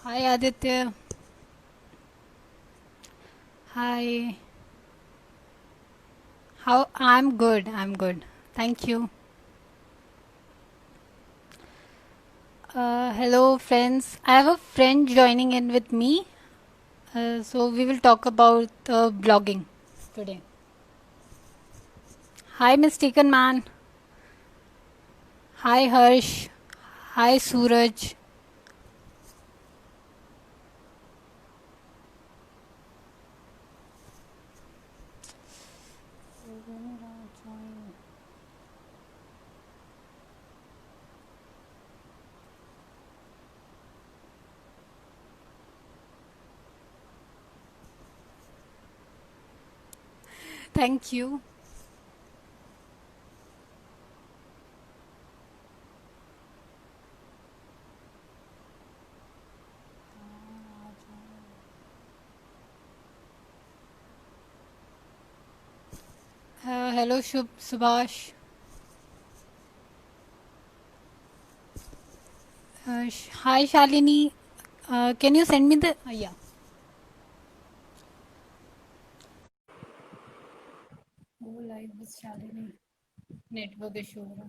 Hi Aditya. Hi. How I'm good. I'm good. Thank you. Hello friends. I have a friend joining in with me. So we will talk about blogging today. Hi Mistaken Man. Hi Harsh. Hi Suraj. Thank you. Hello Subhash. Hi Shalini. Can you send me the yeah. Go live with Shalini. Network issue हो रहा.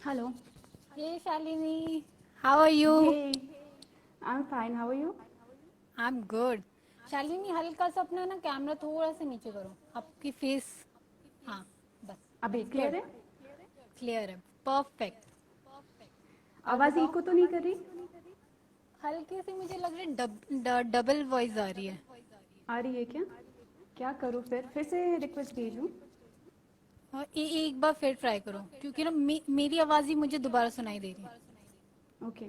Hello. Hey Shalini. How are you? Hey, I'm fine. How are you? I am good. Shalini हल्का सा अपना ना camera थोड़ा सा नीचे करो, आपकी फेस. हाँ, बस. अभी क्लियर गुड. है? क्लियर है. परफेक्ट. और आवाज बताओ. इको तो नहीं कर रही? हल्की सी मुझे लग रही है डबल वॉइस आ रही है. आ रही है क्या? क्या करूँ फिर से रिक्वेस्ट भेजूँ? और एक बार फिर ट्राई करो, क्योंकि ना मेरी आवाज़ ही मुझे दोबारा सुनाई दे रही है. ओके.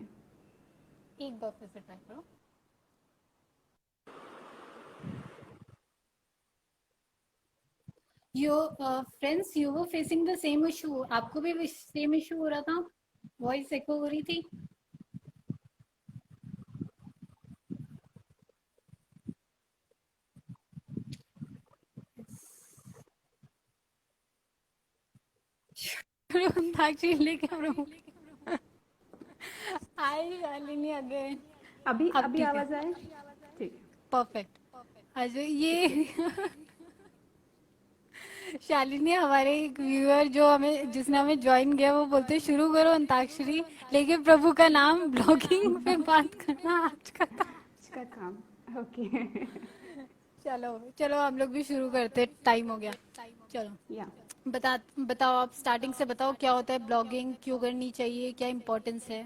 एक बार फिर से ट्राई करो. Yo friends, you were facing the same issue. आपको भी सेम इशू हो रहा था? वॉइस एको हो रही थी? अंताक्षरी लेके आ रहा हूँ. हाय शालिनी अगेन. अभी अब अभी ठीक है. आवाज आए? ठीक परफेक्ट. अच्छा है, ठीक है. ये शालिनी, हमारे एक व्यूअर जो हमें जिसने हमें ज्वाइन किया, वो बोलते हैं शुरू करो अंताक्षरी, लेकिन प्रभु का नाम ब्लॉगिंग पे बात करना आज का था. इसका काम. ओके. चलो चलो, हम लोग भी शुरू करते, टाइम हो गया. चलो. या. बताओ, आप स्टार्टिंग से बताओ, क्या होता है ब्लॉगिंग, क्यों करनी चाहिए, क्या इम्पोर्टेंस है.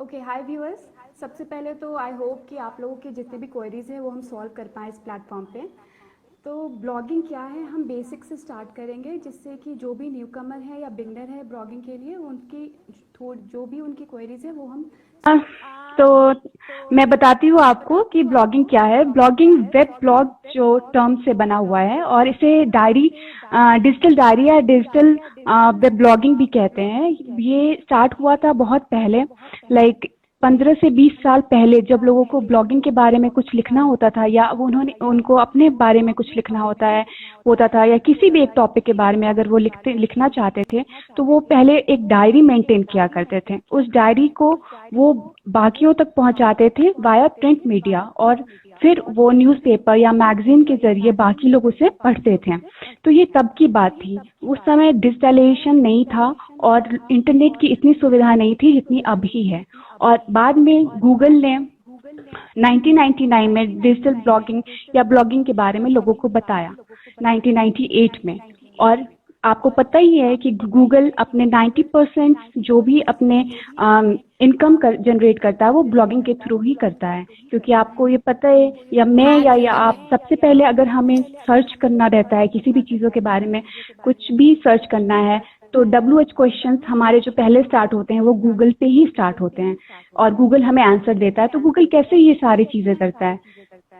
ओके, हाय व्यूअर्स. सबसे पहले तो आई होप कि आप लोगों के जितने भी क्वेरीज हैं वो हम सॉल्व कर पाएँ इस प्लेटफॉर्म पे. तो ब्लॉगिंग क्या है, हम बेसिक से स्टार्ट करेंगे, जिससे कि जो भी न्यूकमर है या बिगनर है ब्लॉगिंग के लिए, उनकी जो भी उनकी क्वेरीज है वो हम. तो मैं बताती हूँ आपको कि ब्लॉगिंग क्या है. ब्लॉगिंग वेब ब्लॉग जो टर्म से बना हुआ है, और इसे डायरी, डिजिटल डायरी या डिजिटल वेब ब्लॉगिंग भी कहते हैं. ये स्टार्ट हुआ था बहुत पहले, लाइक 15 से 20 साल पहले, जब लोगों को ब्लॉगिंग के बारे में कुछ लिखना होता था, या उन्होंने उनको अपने बारे में कुछ लिखना होता था, या किसी भी एक टॉपिक के बारे में अगर वो लिखना चाहते थे, तो वो पहले एक डायरी मेंटेन किया करते थे. उस डायरी को वो बाकियों तक पहुंचाते थे वाया प्रिंट मीडिया, और फिर वो न्यूज़पेपर या मैगजीन के जरिए बाकी लोग उसे पढ़ते थे. तो ये तब की बात थी. उस समय डिजिटलाइजेशन नहीं था, और इंटरनेट की इतनी सुविधा नहीं थी जितनी अभी है. और बाद में गूगल ने 1999 में डिजिटल ब्लॉगिंग या ब्लॉगिंग के बारे में लोगों को बताया, 1998 में. और आपको पता ही है कि गूगल अपने 90% जो भी अपने इनकम जनरेट करता है वो ब्लॉगिंग के थ्रू ही करता है. क्योंकि आपको ये पता है, या मैं या आप, सबसे पहले अगर हमें सर्च करना रहता है किसी भी चीज़ों के बारे में, कुछ भी सर्च करना है, तो WH क्वेश्चंस हमारे जो पहले स्टार्ट होते हैं वो गूगल पे ही स्टार्ट होते हैं, और गूगल हमें आंसर देता है. तो गूगल कैसे ये सारी चीज़ें करता है?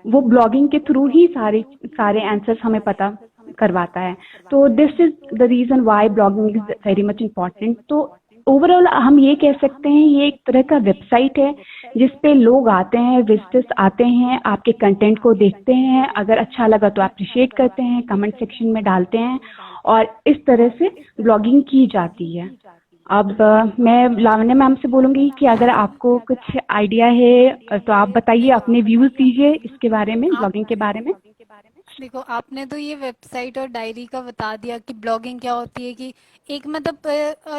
वो ब्लॉगिंग के थ्रू ही सारे सारे आंसर्स हमें पता करवाता है. तो this is the reason why blogging is very much important. तो ओवरऑल हम ये कह सकते हैं, ये एक तरह का वेबसाइट है जिस पे लोग आते हैं, विजिटर्स आते हैं, आपके कंटेंट को देखते हैं, अगर अच्छा लगा तो अप्रिशिएट करते हैं, कमेंट सेक्शन में डालते हैं, और इस तरह से ब्लॉगिंग की जाती है. अब मैं लावण्य मैम से बोलूंगी कि अगर आपको कुछ आइडिया है तो आप बताइए, अपने व्यूज दीजिए इसके बारे में, ब्लॉगिंग के बारे में। देखो, आपने तो ये वेबसाइट और डायरी का बता दिया कि ब्लॉगिंग क्या होती है, कि एक मतलब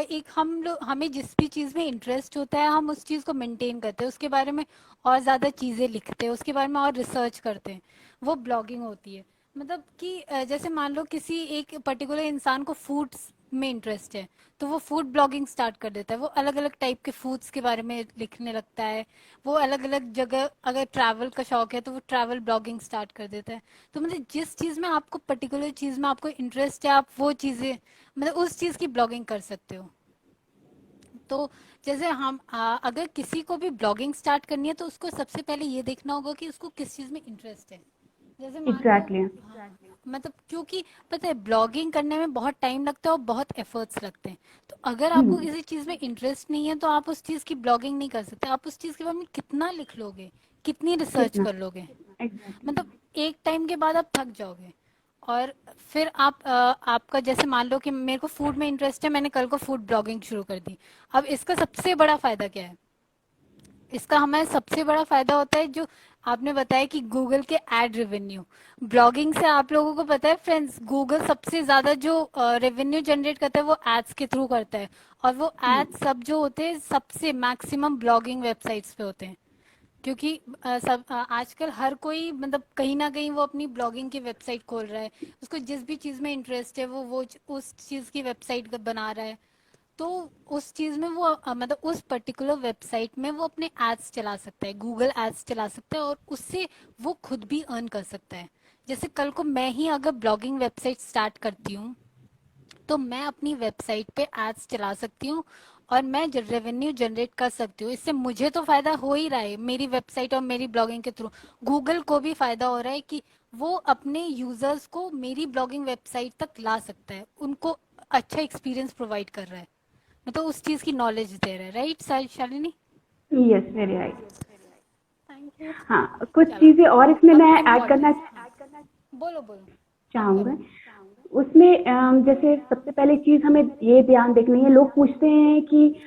एक हम लोग, हमें जिस भी चीज़ में इंटरेस्ट होता है हम उस चीज़ को मेंटेन करते हैं, उसके बारे में और ज़्यादा चीज़ें लिखते हैं, उसके बारे में और रिसर्च करते हैं, वो ब्लॉगिंग होती है। मतलब कि जैसे मान लो किसी एक पर्टिकुलर इंसान को फूड्स में इंटरेस्ट है, तो वो फूड ब्लॉगिंग स्टार्ट कर देता है, वो अलग अलग टाइप के फूड्स के बारे में लिखने लगता है, वो अलग अलग जगह, अगर ट्रैवल का शौक है तो वो ट्रैवल ब्लॉगिंग स्टार्ट कर देता है। तो मतलब जिस चीज़ में आपको पर्टिकुलर चीज़ में आपको इंटरेस्ट है, आप वो चीज़ें मतलब उस चीज़ की ब्लॉगिंग कर सकते हो। तो जैसे हम अगर किसी को भी ब्लॉगिंग स्टार्ट करनी है तो उसको सबसे पहले ये देखना होगा कि उसको किस चीज़ में इंटरेस्ट है। जैसे मान लो, एग्जैक्टली। हाँ, मतलब क्योंकि पता है ब्लॉगिंग करने में बहुत टाइम लगता है और बहुत एफर्ट्स लगते हैं। तो अगर आपको हम्म। किसी चीज़ में इंटरेस्ट नहीं है तो आप उस चीज़ की ब्लॉगिंग नहीं कर सकते। आप उस चीज़ के बारे में कितना लिख लोगे, कितनी रिसर्च कितना। कर लोगे, एग्जैक्टली। मतलब एक टाइम के बाद आप थक जाओगे। और फिर आप आपका जैसे मान लो कि मेरे को फूड में इंटरेस्ट है, मैंने कल को फूड ब्लॉगिंग शुरू कर दी। अब इसका सबसे बड़ा फायदा क्या है? इसका हमें सबसे बड़ा फायदा होता है जो आपने बताया कि गूगल के एड रेवेन्यू। ब्लॉगिंग से आप लोगों को पता है फ्रेंड्स, गूगल सबसे ज्यादा जो रेवेन्यू जनरेट करता है वो एड्स के थ्रू करता है। और वो एड्स सब जो होते हैं सबसे मैक्सिमम ब्लॉगिंग वेबसाइट्स पे होते हैं। क्योंकि आजकल हर कोई मतलब कहीं ना कहीं वो अपनी ब्लॉगिंग की वेबसाइट खोल रहा है, उसको जिस भी चीज़ में इंटरेस्ट है वो उस चीज़ की वेबसाइट बना रहा है। तो उस चीज़ में वो मतलब उस पर्टिकुलर वेबसाइट में वो अपने एड्स चला सकता है, गूगल एड्स चला सकता है, और उससे वो खुद भी अर्न कर सकता है। जैसे कल को मैं ही अगर ब्लॉगिंग वेबसाइट स्टार्ट करती हूँ तो मैं अपनी वेबसाइट पे एड्स चला सकती हूँ और मैं रेवेन्यू जनरेट कर सकती हूँ। इससे मुझे तो फायदा हो ही रहा है मेरी वेबसाइट और मेरी ब्लॉगिंग के थ्रू, गूगल को भी फायदा हो रहा है कि वो अपने यूजर्स को मेरी ब्लॉगिंग वेबसाइट तक ला सकता है, उनको अच्छा एक्सपीरियंस प्रोवाइड कर रहा है, मतलब उस चीज की नॉलेज दे रहा है। Right Shalini? Yes, very right. Thank you. हाँ, कुछ चलो, चीजें और इसमें अब मैं ऐड करना इम्पोर्टेंस, बोलो बोलो, आप चाहूंगा। करो। उसमें जैसे सबसे पहले चीज हमें ये ध्यान देखनी है, लोग पूछते हैं कि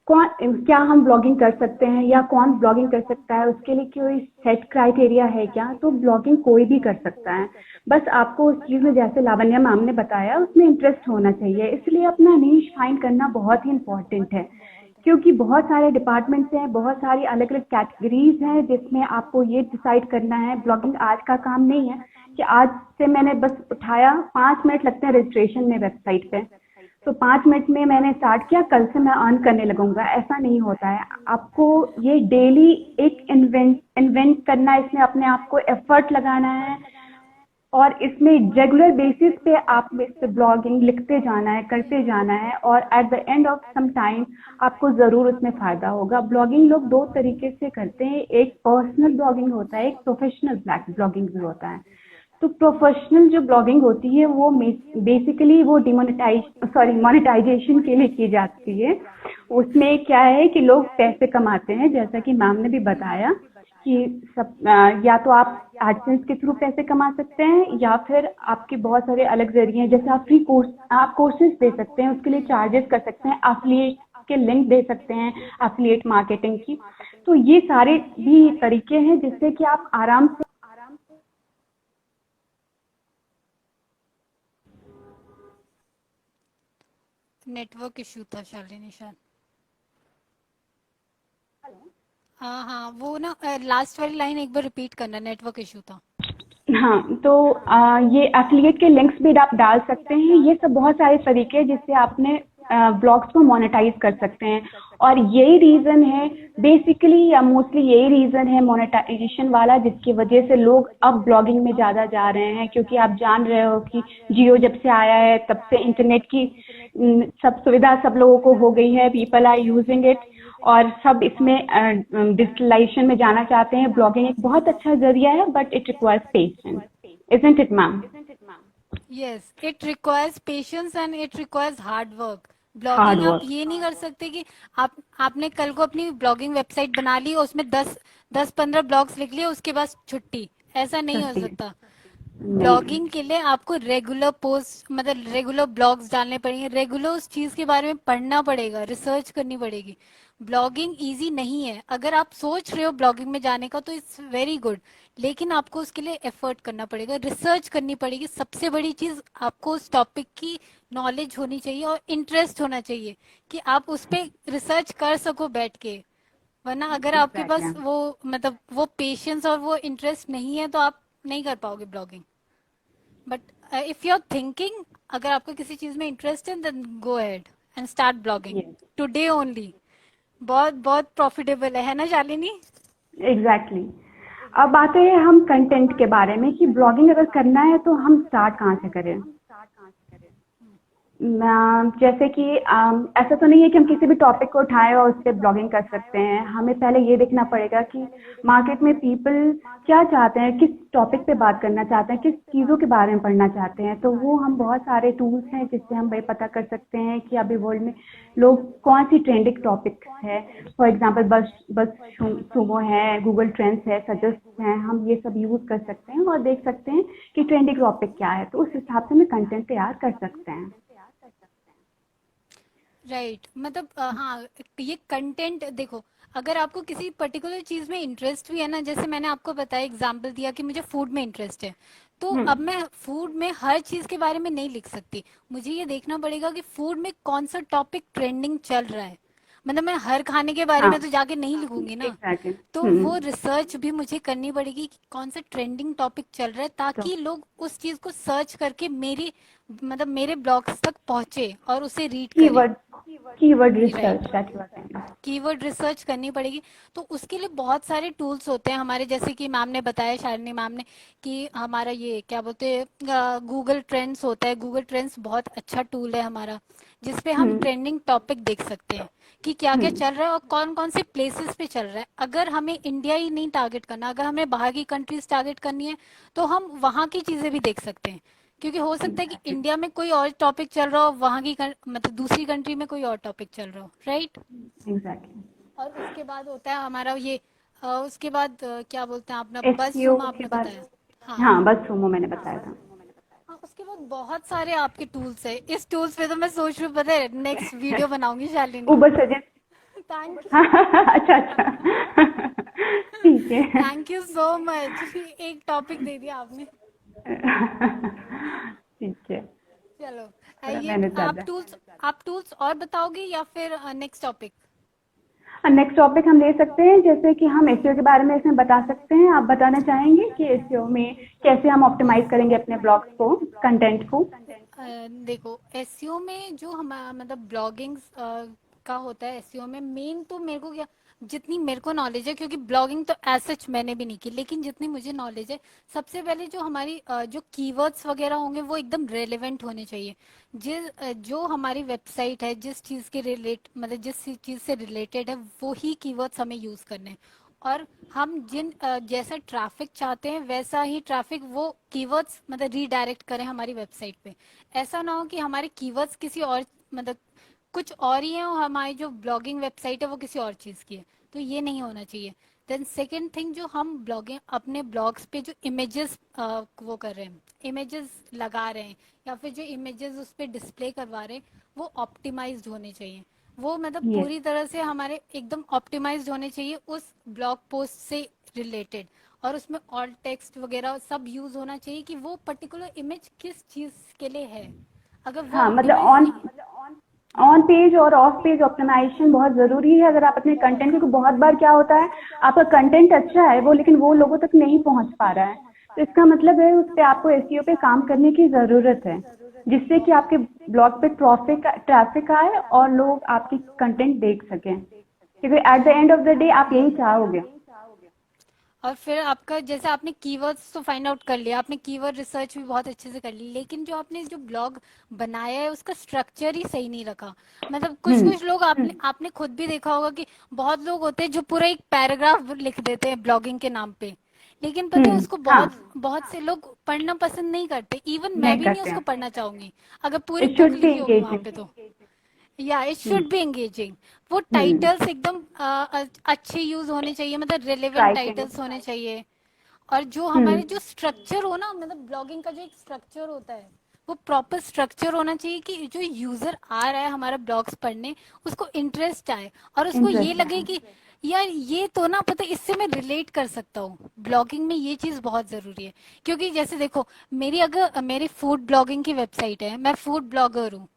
कौन, क्या हम ब्लॉगिंग कर सकते हैं या कौन ब्लॉगिंग कर सकता है, उसके लिए कोई सेट क्राइटेरिया है क्या? तो ब्लॉगिंग कोई भी कर सकता है, बस आपको उस चीज में, जैसे लावण्या मैम ने बताया, उसमें इंटरेस्ट होना चाहिए। इसलिए अपना नीश फाइंड करना बहुत ही इंपॉर्टेंट है, क्योंकि बहुत सारे डिपार्टमेंट्स हैं, बहुत सारी अलग अलग कैटेगरीज हैं जिसमें आपको ये डिसाइड करना है। ब्लॉगिंग आज का काम नहीं है कि आज से मैंने बस उठाया, 5 मिनट लगते हैं रजिस्ट्रेशन में वेबसाइट पे, तो 5 मिनट में मैंने स्टार्ट किया, कल से मैं अर्न करने लगूंगा, ऐसा नहीं होता है। आपको ये डेली एक इन्वेंट इन्वेंट करना है, इसमें अपने आप को एफर्ट लगाना है, और इसमें रेगुलर बेसिस पे आप इस पे ब्लॉगिंग लिखते जाना है, करते जाना है, और at the end of some time आपको ज़रूर उसमें फ़ायदा होगा। ब्लॉगिंग लोग दो तरीके से करते हैं, एक पर्सनल ब्लॉगिंग होता है, एक प्रोफेशनल ब्लॉगिंग भी होता है। तो प्रोफेशनल जो ब्लॉगिंग होती है वो बेसिकली वो मोनेटाइजेशन के लिए की जाती है। उसमें क्या है कि लोग पैसे कमाते हैं, जैसा कि मैम ने भी बताया कि या तो आप एडसेंस के थ्रू पैसे कमा सकते हैं, या फिर आपके बहुत सारे अलग जरिए हैं, जैसे आप फ्री कोर्स, आप कोर्सेज दे सकते हैं, उसके लिए चार्जेस कर सकते हैं, एफिलिएट के लिंक दे सकते हैं, एफिलिएट मार्केटिंग की। तो ये सारे भी तरीके हैं जिससे कि आप आराम से। नेटवर्क इशू था शालिनी शायद। हाँ हाँ, वो ना लास्ट वाली लाइन एक बार रिपीट करना, नेटवर्क इशू था। हाँ, तो ये एफिलिएट के लिंक्स भी आप डाल सकते हैं। ये सब बहुत सारे तरीके हैं जिससे आपने ब्लॉग्स को मोनेटाइज कर सकते हैं, और यही रीज़न है बेसिकली, या मोस्टली यही रीज़न है मोनेटाइजेशन वाला, जिसकी वजह से लोग अब ब्लॉगिंग में ज़्यादा जा रहे हैं। क्योंकि आप जान रहे हो कि जियो जब से आया है तब से इंटरनेट की सब सुविधा सब लोगों को हो गई है, पीपल आर यूजिंग इट, और सब इसमें डिजिटलाइजेशन में जाना चाहते हैं। ब्लॉगिंग एक बहुत अच्छा जरिया है, but it requires patience, isn't it ma'am? Yes, it requires patience and it requires hard work. Hard blogging आप वर्क। ये नहीं कर सकते कि आपने कल को अपनी ब्लॉगिंग वेबसाइट बना ली और उसमें 10-15 ब्लॉग्स लिख लिए उसके बाद छुट्टी, ऐसा नहीं हो छुट्टी। सकता। नहीं। ब्लॉगिंग के लिए आपको रेगुलर पोस्ट मतलब रेगुलर ब्लॉग्स डालने पड़ेंगे, रेगुलर उस चीज के बारे में पढ़ना पड़ेगा, रिसर्च करनी पड़ेगी। ब्लॉगिंग इजी नहीं है। अगर आप सोच रहे हो ब्लॉगिंग में जाने का तो इट्स वेरी गुड, लेकिन आपको उसके लिए एफर्ट करना पड़ेगा, रिसर्च करनी पड़ेगी। सबसे बड़ी चीज आपको उस टॉपिक की नॉलेज होनी चाहिए और इंटरेस्ट होना चाहिए कि आप उस पर रिसर्च कर सको बैठ के। वरना अगर आपके एग्जैक्टली। पास वो मतलब वो पेशेंस और वो इंटरेस्ट नहीं है तो आप नहीं कर पाओगे blogging. But if you are thinking, अगर आपको किसी चीज में इंटरेस्ट है then go ahead and start blogging yes. Today only. बहुत बहुत प्रॉफिटेबल है ना शालिनी? एग्जैक्टली। अब आते हैं हम कंटेंट के बारे में कि ब्लॉगिंग अगर करना है तो हम स्टार्ट कहाँ से करें। जैसे कि ऐसा तो नहीं है कि हम किसी भी टॉपिक को उठाएं और उस पर ब्लॉगिंग कर सकते हैं। हमें पहले ये देखना पड़ेगा कि मार्केट में पीपल क्या चाहते हैं, किस टॉपिक पे बात करना चाहते हैं, किस चीज़ों के बारे में पढ़ना चाहते हैं। तो वो हम बहुत सारे टूल्स हैं जिससे हम ये पता कर सकते हैं कि अभी वर्ल्ड में लोग कौन सी ट्रेंडिंग टॉपिक है। फॉर एग्जांपल बस बस सुमो है, गूगल ट्रेंड्स है, सजेस्ट हैं। हम ये सब यूज़ कर सकते हैं और देख सकते हैं कि ट्रेंडिंग टॉपिक क्या है, तो उस हिसाब से हम कंटेंट तैयार कर सकते हैं। राइट मतलब हाँ, ये कंटेंट देखो, अगर आपको किसी पर्टिकुलर चीज में इंटरेस्ट भी है ना, जैसे मैंने आपको बताया एग्जांपल दिया कि मुझे फूड में इंटरेस्ट है, तो अब मैं फूड में हर चीज के बारे में नहीं लिख सकती। मुझे ये देखना पड़ेगा कि फूड में कौन सा टॉपिक ट्रेंडिंग चल रहा है। मतलब मैं हर खाने के बारे हाँ। में तो जाके नहीं लिखूंगी ना। एग्जैक्टली। तो वो रिसर्च भी मुझे करनी पड़ेगी कि कौन सा ट्रेंडिंग टॉपिक चल रहा है, तो ताकि लोग उस चीज को सर्च करके मेरी मतलब मेरे ब्लॉग्स तक पहुंचे और उसे रीड करें। Keyword keyword right, research that you are saying. Keyword research करनी पड़ेगी। तो उसके लिए बहुत सारे टूल्स होते हैं हमारे, जैसे कि मैम ने बताया, शालिनी मैम ने, कि हमारा ये क्या बोलते हैं गूगल ट्रेंड्स होता है। गूगल ट्रेंड्स बहुत अच्छा टूल है हमारा, जिसपे हम हम्म। ट्रेंडिंग टॉपिक देख सकते हैं कि क्या क्या हम्म। चल रहा है और कौन कौन से प्लेसेस पे चल रहा है। अगर हमें इंडिया ही नहीं टारगेट करना, अगर हमें बाहर की कंट्रीज टारगेट करनी है, तो हम वहाँ की चीजें भी देख सकते हैं। क्योंकि हो सकता है कि एग्जैक्टली। इंडिया में कोई और टॉपिक चल रहा हो, वहाँ की मतलब दूसरी कंट्री में कोई और टॉपिक चल रहा हो, राइट। एग्जैक्टली। और उसके बाद होता है हमारा ये उसके बाद क्या बोलते हैं अपना बस एसईओ सूमा के आपने बाद। बताया। हाँ हाँ, बस सुमो मैंने बताया था। हाँ, उसके बाद बहुत सारे आपके टूल्स है। इस टूल्स पे तो मैं सोच रही हूँ पता है नेक्स्ट वीडियो बनाऊंगी शालिनी। उबर सजेस्ट। थैंक अच्छा अच्छा। ठीक है। Thank you so much. एक टॉपिक दे दिया आपने। ठीक है। चलो थोड़ा ये मेहनत आप ज्यादा है। टूल्स, आप टूल्स और बताओगे या फिर नेक्स्ट टॉपिक? नेक्स्ट टॉपिक हम ले सकते हैं, जैसे कि हम एसईओ के बारे में इसमें बता सकते हैं। आप बताना चाहेंगे कि एसईओ में कैसे हम ऑप्टिमाइज करेंगे अपने ब्लॉग्स को, कंटेंट को। देखो एसईओ में जो हमारा मतलब ब्लॉगिंग का होता है, एसईओ में मेन तो मेरे को क्या, जितनी मेरे को नॉलेज है, क्योंकि ब्लॉगिंग तो एज सच मैंने भी नहीं की, लेकिन जितनी मुझे नॉलेज है, सबसे पहले जो हमारी जो कीवर्ड्स वगैरह होंगे वो एकदम रेलेवेंट होने चाहिए। जो हमारी वेबसाइट है जिस चीज़ के रिलेट मतलब जिस चीज़ से रिलेटेड है, वो ही कीवर्ड्स हमें यूज़ करने हैं। और हम जैसा ट्रैफिक चाहते हैं वैसा ही ट्रैफिक वो कीवर्ड्स मतलब रीडायरेक्ट करें हमारी वेबसाइट पे। ऐसा ना हो कि हमारे कीवर्ड्स किसी और मतलब कुछ और ही है और हमारी जो ब्लॉगिंग वेबसाइट है वो किसी और चीज़ की है। तो ये नहीं होना चाहिए। देन सेकेंड थिंग, जो हम ब्लॉगिंग अपने ब्लॉग्स पे जो इमेजेस वो कर रहे हैं, इमेजेस लगा रहे हैं, या फिर जो इमेजेस उस पर डिस्प्ले करवा रहे हैं, वो ऑप्टिमाइज्ड होने चाहिए। वो मतलब यस। पूरी तरह से हमारे एकदम ऑप्टिमाइज्ड होने चाहिए उस ब्लॉग पोस्ट से रिलेटेड। और उसमें ऑल टेक्स्ट वगैरह सब यूज होना चाहिए कि वो पर्टिकुलर इमेज किस चीज के लिए है। अगर वो हाँ, मतलब ऑप्टिमाइज ऑन नहीं है। हाँ ऑन पेज और ऑफ पेज ऑप्टिमाइजेशन बहुत ज़रूरी है अगर आप अपने कंटेंट, क्योंकि बहुत बार क्या होता है, आपका कंटेंट अच्छा है वो, लेकिन वो लोगों तक नहीं पहुंच पा रहा है। तो इसका मतलब है उस पे आपको एसईओ पे काम करने की ज़रूरत है, जिससे कि आपके ब्लॉग पे ट्रैफिक आए और लोग आपकी कंटेंट देख सकें, क्योंकि eight the end of the day आप यही चाहोगे। और फिर आपका जैसे आपने कीवर्ड्स तो फाइंड आउट कर लिया, आपने कीवर्ड रिसर्च भी बहुत अच्छे से कर ली, लेकिन जो आपने जो ब्लॉग बनाया है उसका स्ट्रक्चर ही सही नहीं रखा। मतलब कुछ हम्म। कुछ लोग आपने आपने खुद भी देखा होगा कि बहुत लोग होते हैं जो पूरा एक पैराग्राफ लिख देते हैं ब्लॉगिंग के नाम पे, लेकिन पता है उसको हाँ। बहुत बहुत से लोग पढ़ना पसंद नहीं करते। इवन मैं नहीं भी नहीं करते उसको हैं। पढ़ना चाहूंगी अगर पूरी इट बुक शुड बी लिखी होगी वहां एंगेजिंग। पे तो। या it hmm. Should be engaging. वो हम्म। टाइटल्स एकदम अच्छे यूज होने चाहिए, मतलब रिलेवेंट स्ट्राइकिंग। टाइटल्स होने चाहिए। और जो हमारे जो स्ट्रक्चर हो ना, मतलब ब्लॉगिंग का जो एक स्ट्रक्चर होता है, वो प्रॉपर स्ट्रक्चर होना चाहिए कि जो यूजर आ रहा है हमारा ब्लॉग्स पढ़ने, उसको इंटरेस्ट आए और उसको ये इंटरेस्ट लगे है। कि यार ये तो ना पता, इससे मैं रिलेट कर सकता हूँ। ब्लॉगिंग में ये चीज बहुत जरूरी है। क्योंकि जैसे देखो, मेरी फूड ब्लॉगिंग की वेबसाइट है, मैं फूड ब्लॉगर हूँ,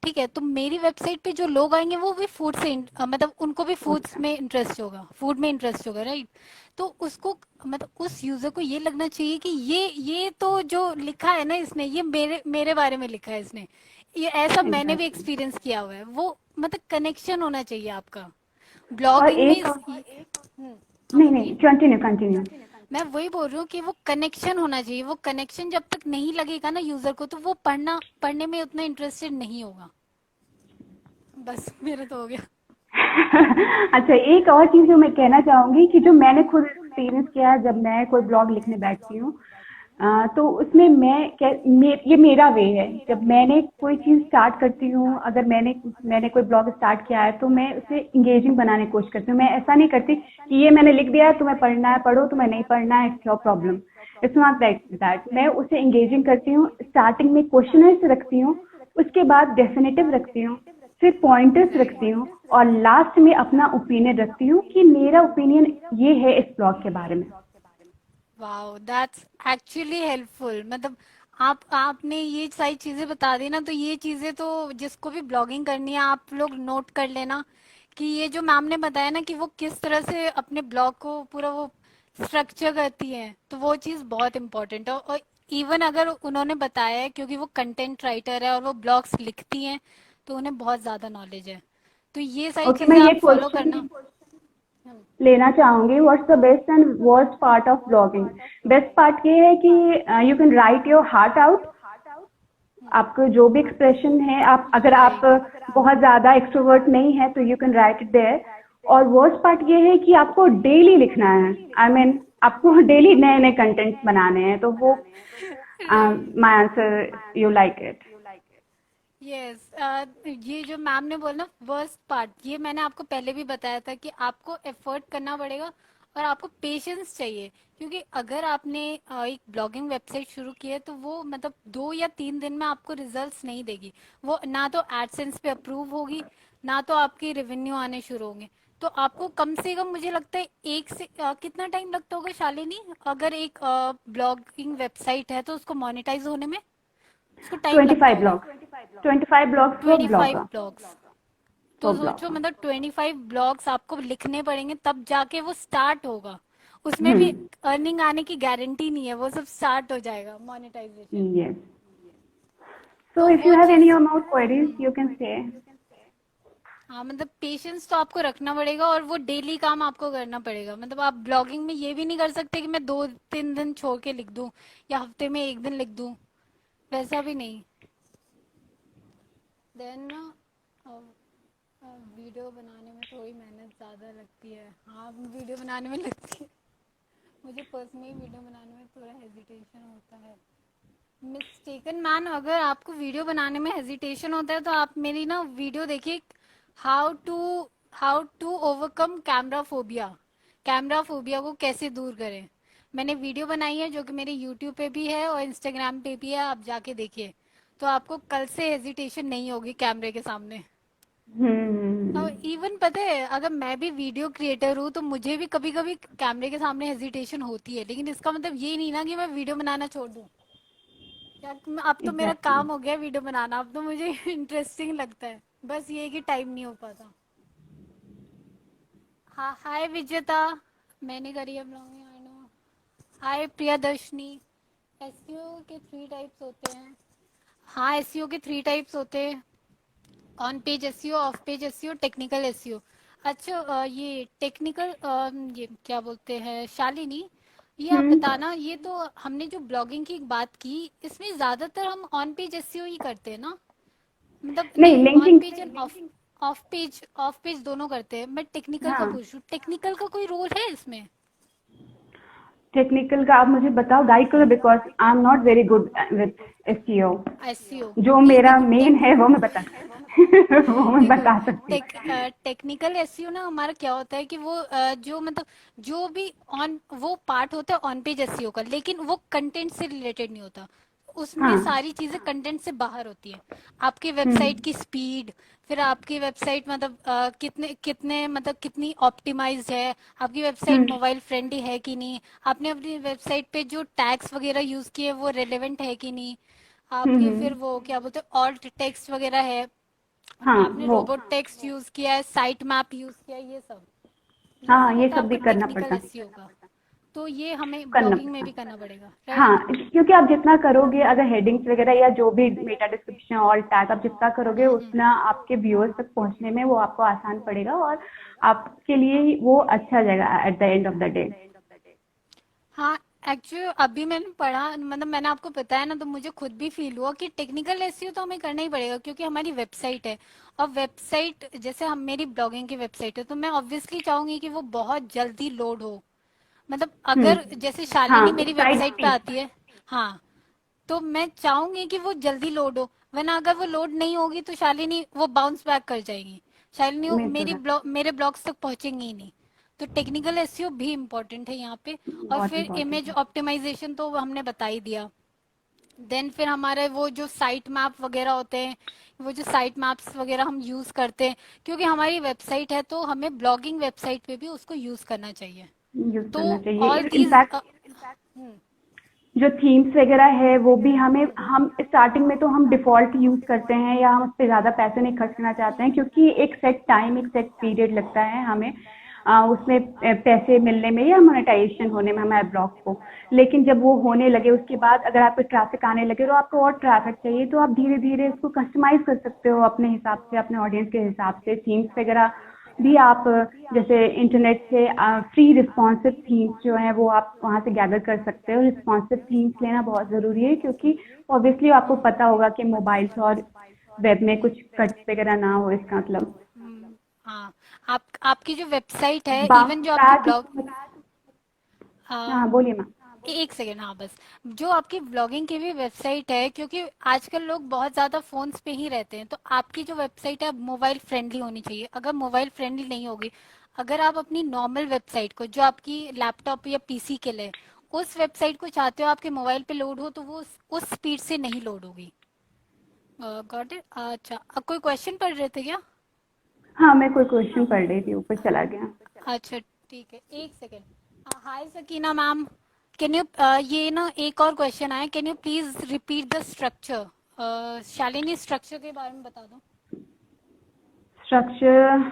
ठीक है, तो मेरी वेबसाइट पे जो लोग आएंगे वो भी फूड से मतलब उनको भी फूड्स ओके। में इंटरेस्ट होगा, फूड में इंटरेस्ट होगा, राइट। तो उसको, मतलब उस यूजर को ये लगना चाहिए कि ये तो जो लिखा है ना इसने, ये मेरे मेरे बारे में लिखा है इसने, ये ऐसा मैंने भी एग्जैक्टली। एक्सपीरियंस किया हुआ है। वो मतलब कनेक्शन होना चाहिए आपका और ब्लॉगिंग में एक हाँ नहीं बताइए। नहीं, कंटिन्यू कंटिन्यू। मैं वही बोल रही हूँ कि वो कनेक्शन होना चाहिए। वो कनेक्शन जब तक नहीं लगेगा ना यूजर को, तो वो पढ़ने में उतना इंटरेस्टेड नहीं होगा। बस मेरा तो हो गया। अच्छा, एक और चीज़ जो मैं कहना चाहूँगी कि जो मैंने खुद एक्सपीरियंस किया है जब मैं कोई ब्लॉग लिखने बैठती हूँ, तो उसमें ये मेरा वे है। जब मैंने कोई चीज़ स्टार्ट करती हूँ, अगर मैंने कोई ब्लॉग स्टार्ट किया है तो मैं उसे इंगेजिंग बनाने की कोशिश करती हूँ। मैं ऐसा नहीं करती कि ये मैंने लिख दिया है, तुम्हें पढ़ना है पढ़ो, तुम्हें नहीं पढ़ना है it's your problem. It's not like that. मैं उसे इंगेजिंग करती हूँ, स्टार्टिंग में क्वेश्चनर्स रखती हूँ, उसके बाद डेफिनेटिव रखती हूँ, फिर पॉइंटर्स रखती हूँ, और लास्ट में अपना ओपिनियन रखती हूँ कि मेरा ओपिनियन ये है इस ब्लॉग के बारे में। Wow, that's actually helpful. मतलब आपने ये सारी चीजें बता दी ना, तो ये चीजें तो जिसको भी ब्लॉगिंग करनी है आप लोग नोट कर लेना कि ये जो मैम ने बताया ना कि वो किस तरह से अपने ब्लॉग को पूरा वो स्ट्रक्चर करती है, तो वो चीज बहुत इंपॉर्टेंट है। और इवन अगर उन्होंने बताया है, क्योंकि वो कंटेंट राइटर है और वो ब्लॉग्स लिखती हैं, तो उन्हें बहुत ज्यादा नॉलेज है। तो ये सारी ओके, मैं चीजें ये आप फॉलो करना। क्वेश्चन लेना चाहूंगी, what's the best and worst part of blogging? Best part ये है कि you can right your heart out. आपको जो भी एक्सप्रेशन है, आप अगर आप राइट। बहुत ज़्यादा एक्सट्रोवर्ट नहीं है तो you can write it there. और वर्स्ट पार्ट ये है कि आपको डेली लिखना है। आई मीन आपको डेली नए नए कंटेंट्स बनाने हैं, तो वो right. My answer, you like it. Yes, ये जो मैम ने बोला ना वर्स्ट पार्ट, ये मैंने आपको पहले भी बताया था कि आपको एफर्ट करना पड़ेगा और आपको पेशेंस चाहिए। क्योंकि अगर आपने एक ब्लॉगिंग वेबसाइट शुरू की है, तो वो मतलब 2 या 3 दिन में आपको रिजल्ट्स नहीं देगी। वो ना तो एडसेंस पे अप्रूव होगी, ना तो आपके रेवेन्यू आने शुरू होंगे। तो आपको कम से कम, मुझे लगता है एक से कितना टाइम लगता होगा शालिनी, अगर एक ब्लॉगिंग वेबसाइट है तो उसको मोनेटाइज होने में उसको टाइम ट्वेंटी लगता फाइव होगा। ब्लॉग्स 25 ब्लॉग्स पर 25 ब्लॉगर। ब्लॉग्स। तो पर सोचो, ब्लॉगर। मतलब 25 ब्लॉग्स आपको लिखने पड़ेंगे तब जाके वो स्टार्ट होगा। उसमें भी हम्म। अर्निंग आने की गारंटी नहीं है, वो सब स्टार्ट हो जाएगा मोनेटाइजेशन। यस। सो तो इफ वो यू हैव चीज, any more queries you can say. हाँ मतलब पेशेंस तो आपको रखना पड़ेगा और वो डेली काम आपको करना पड़ेगा। मतलब आप ब्लॉगिंग में ये भी नहीं कर सकते कि मैं 2-3 दिन छोड़ के लिख दूं या हफ्ते में एक दिन लिख दूं, वैसा भी नहीं। देन वीडियो बनाने में थोड़ी मेहनत ज़्यादा लगती है। हाँ वीडियो बनाने में लगती है। मुझे पर्सनली वीडियो बनाने में थोड़ा हेजिटेशन होता है। मिस्टेकन मैन, अगर आपको वीडियो बनाने में हेजिटेशन होता है तो आप मेरी ना वीडियो देखिए, how to how to overcome camera phobia. Camera phobia को कैसे दूर करें, मैंने वीडियो बनाई है जो कि मेरे यूट्यूब पे भी है और इंस्टाग्राम पे भी है, आप जाके देखिए। तो आपको कल से हेजिटेशन नहीं होगी कैमरे के सामने। अब हम्म। इवन पता है, अगर मैं भी वीडियो क्रिएटर हूँ तो मुझे भी कभी कभी कैमरे के सामने हेजिटेशन होती है, लेकिन इसका मतलब ये नहीं ना कि मैं वीडियो बनाना छोड़ दूँ। अब तो मेरा एग्जैक्टली। काम हो गया वीडियो बनाना, अब तो मुझे इंटरेस्टिंग लगता है। बस ये है कि टाइम नहीं हो पाता। हाँ, हाय विजेता, मैंने करी है blogging, I know. Hi Priyadarshini. SEO के 3 टाइप्स होते हैं। हाँ, एसईओ के 3 टाइप्स होते हैं, on page SEO, of page SEO, technical SEO. अच्छा, ये टेक्निकल, ये क्या बोलते हैं शालिनी, ये आप हम्म। बताना, ये तो हमने जो ब्लॉगिंग की बात की, इसमें ज्यादातर हम ऑन पेज एसईओ ही करते हैं ना? मतलब नहीं, नहीं, on linking. Page end of page दोनों करते हैं। मैं टेक्निकल का हाँ। पूछ रही हूँ, टेक्निकल का कोई रोल है इसमें? टेक्निकल का आप मुझे बताओ, गाइड करो, because I am not very good with SEO. SEO जो नहीं मेरा देखो मेन है वो मैं बता वो मैं देखो बता सकती हूँ। टेक्निकल एसईओ ना हमारा क्या होता है कि वो जो मतलब जो भी ऑन वो पार्ट होता है ऑन पेज एसईओ का, लेकिन वो कंटेंट से रिलेटेड नहीं होता। उसमें हाँ। सारी चीजें कंटेंट से बाहर होती है। आपकी हम्म। वेबसाइट की स्पीड, फिर आपकी वेबसाइट मतलब कितने कितने मतलब कितनी ऑप्टिमाइज्ड है, आपकी वेबसाइट हम्म। मोबाइल फ्रेंडली है कि नहीं, आपने अपनी वेबसाइट पे जो टैग्स वगैरह यूज किए वो रेलेवेंट है कि नहीं, आपके हम्म। फिर वो क्या बोलते हैं ऑल्ट टेक्स्ट वगैरह है, हाँ आपने वो। रोबोट टेक्स्ट यूज किया है, साइट मैप यूज किया है, ये हाँ सब ये होता है सब आपका भी करना टेक्निकल पड़ता, एसईओ का। तो ये हमें करना ब्लॉगिंग में पड़ता। भी करना पड़ेगा, राइट। हाँ, क्योंकि आप जितना करोगे, अगर हेडिंग्स वगैरह या जो भी मेटा डिस्क्रिप्शन और टैग आप जितना करोगे, हम्म। उतना आपके व्यूअर्स तक पहुंचने में वो आपको आसान पड़ेगा, और आपके लिए वो अच्छा जाएगा eight the end of the day. हाँ, एक्चुअली अभी मैंने पढ़ा मतलब मैंने आपको बताया ना, तो मुझे खुद भी फील हुआ कि टेक्निकल एसईओ तो हमें करना ही पड़ेगा, क्योंकि हमारी वेबसाइट है। और वेबसाइट जैसे हम मेरी ब्लॉगिंग की वेबसाइट है, तो मैं ऑब्वियसली चाहूंगी कि वो बहुत जल्दी लोड हो। मतलब अगर जैसे शालिनी हाँ, मेरी साइट वेबसाइट पे स्पीड। आती है, हाँ, तो मैं चाहूंगी कि वो जल्दी लोड हो, वरना अगर वो लोड नहीं होगी तो शालिनी वो बाउंस बैक कर जाएगी, शालिनी वो बिल्कुल। मेरे ब्लॉग्स तक पहुंचेंगी ही नहीं। तो टेक्निकल एसईओ भी इम्पोर्टेंट है यहाँ पे। और बहुत फिर इम्पोर्टेंट इमेज है। ऑप्टिमाइजेशन तो हमने बता ही दिया। देन फिर हमारे वो जो साइट मैप वगैरह होते हैं, वो जो साइट मैप्स वगैरह हम यूज करते हैं, क्योंकि हमारी वेबसाइट है तो हमें ब्लॉगिंग वेबसाइट पे भी उसको यूज करना चाहिए। यूज तो करना चाहिए। ऑल दीज इनफैक्ट जो थीम्स वगैरह है वो भी हम स्टार्टिंग में तो हम डिफ़ॉल्ट यूज़ करते हैं, या हम उस पे ज़्यादा पैसे नहीं खर्च करना चाहते हैं, क्योंकि एक सेट टाइम, एक सेट पीरियड लगता है हमें उसमें पैसे मिलने में या मोनेटाइजेशन होने में हमारे ब्लॉग को। लेकिन जब वो होने लगे उसके बाद अगर आपको ट्रैफिक आने लगे, तो आपको और ट्रैफिक चाहिए, तो आप धीरे-धीरे इसको कस्टमाइज़ कर सकते हो अपने हिसाब से, अपने ऑडियंस के हिसाब से। थीम्स वगैरह भी आप जैसे इंटरनेट से फ्री रिस्पॉन्सिव थीम्स जो हैं वो आप वहाँ से गैदर कर सकते हो। रिस्पॉन्सिव थीम्स लेना बहुत ज़रूरी है, क्योंकि ऑब्वियसली आपको पता होगा कि मोबाइल्स और वेब में कुछ कट्स वगैरह ना हो, इसका मतलब। हाँ, आपकी जो वेबसाइट है, इवन जो आपकी साथ ब्लॉग, हाँ बोलिए मैम। एक सेकेंड, हाँ बस, जो आपकी ब्लॉगिंग की भी वेबसाइट है, क्योंकि आजकल लोग बहुत ज्यादा फोन्स पे ही रहते हैं, तो आपकी जो वेबसाइट है मोबाइल फ्रेंडली होनी चाहिए। अगर मोबाइल फ्रेंडली नहीं होगी, अगर आप अपनी नॉर्मल वेबसाइट को जो आपकी लैपटॉप या पीसी के लिए, उस वेबसाइट को चाहते हो आपके मोबाइल पे लोड हो, तो वो उस स्पीड से नहीं लोड होगी। Got it. अच्छा, अब कोई क्वेश्चन पढ़ रहे थे क्या? हाँ, मैं कोई क्वेश्चन पढ़ रही थी, ऊपर चला गया। अच्छा, ठीक है, एक second. Hi Sakina ma'am, can you, ये ना एक और क्वेश्चन आया, can you please repeat the structure. Shalini structure के बारे में बता दो। स्ट्रक्चर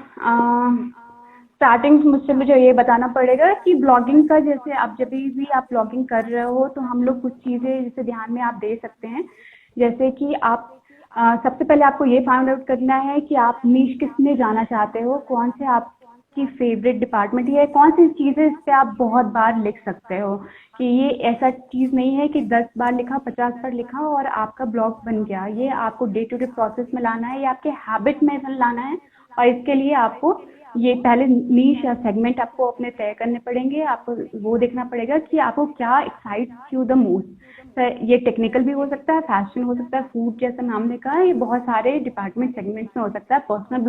स्टार्टिंग मुझसे मुझे ये बताना पड़ेगा कि ब्लॉगिंग का, जैसे आप जब भी आप ब्लॉगिंग कर रहे हो, तो हम लोग कुछ चीज़ें जैसे ध्यान में आप दे सकते हैं। जैसे कि आप सबसे पहले आपको ये फाइंड आउट करना है कि आप नीश किस में जाना चाहते हो, कौन से आपकी फेवरेट डिपार्टमेंट है, कौन सी चीज़ें इस पे आप बहुत बार लिख सकते हो। कि ये ऐसा चीज़ नहीं है कि 10 बार लिखा, 50 बार लिखा और आपका ब्लॉग बन गया। ये आपको डे टू डे प्रोसेस में लाना है, ये आपके हैबिट में लाना है। और इसके लिए आपको ये पहले नीश या सेगमेंट आपको अपने तय करने पड़ेंगे। आपको वो देखना पड़ेगा कि आपको क्या एक्साइट्स यू द मोस्ट। ये टेक्निकल भी हो सकता है, फैशन हो सकता है, फूड जैसा नाम ने कहा, ये बहुत सारे डिपार्टमेंट सेगमेंट्स में हो सकता है, पर्सनल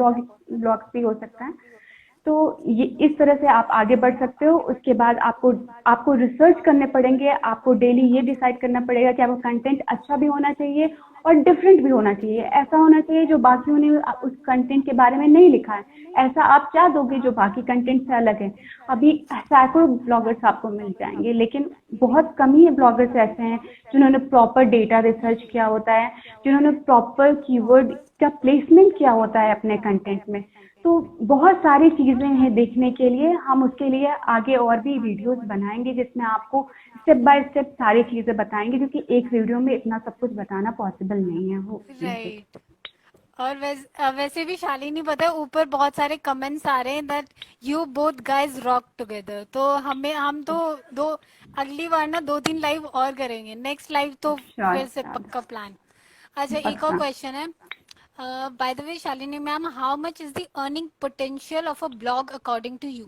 ब्लॉग्स भी हो सकता है। तो ये इस तरह से आप आगे बढ़ सकते हो। उसके बाद आपको आपको रिसर्च करने पड़ेंगे। आपको डेली ये डिसाइड करना पड़ेगा कि आपका कंटेंट अच्छा भी होना चाहिए और डिफरेंट भी होना चाहिए। ऐसा होना चाहिए जो बाकियों ने उस कंटेंट के बारे में नहीं लिखा है। ऐसा आप क्या दोगे जो बाकी कंटेंट से अलग है। अभी सैकड़ों ब्लॉगर्स आपको मिल जाएंगे, लेकिन बहुत कम ही ब्लॉगर्स ऐसे हैं जिन्होंने प्रॉपर डेटा रिसर्च किया होता है, जिन्होंने प्रॉपर कीवर्ड का प्लेसमेंट किया होता है अपने कंटेंट में। तो बहुत सारी चीज़ें हैं देखने के लिए। हम उसके लिए आगे और भी वीडियोस बनाएंगे, जिसमें आपको स्टेप बाय स्टेप सारी चीज़ें बताएंगे, क्योंकि एक वीडियो में इतना सब कुछ बताना पॉसिबल नहीं है। वो राइट। और वैसे भी शालिनी, पता है ऊपर बहुत सारे कमेंट्स आ रहे हैं that you both guys rock together, तो हम तो दो अगली बार ना 2-3 लाइव और करेंगे, नेक्स्ट लाइव तो श्योर फिर से श्योर। पक्का प्लान। अच्छा, एक और पक्का। क्वेश्चन है। By the way Shalini ma'am, how much is the earning potential of a blog according to you?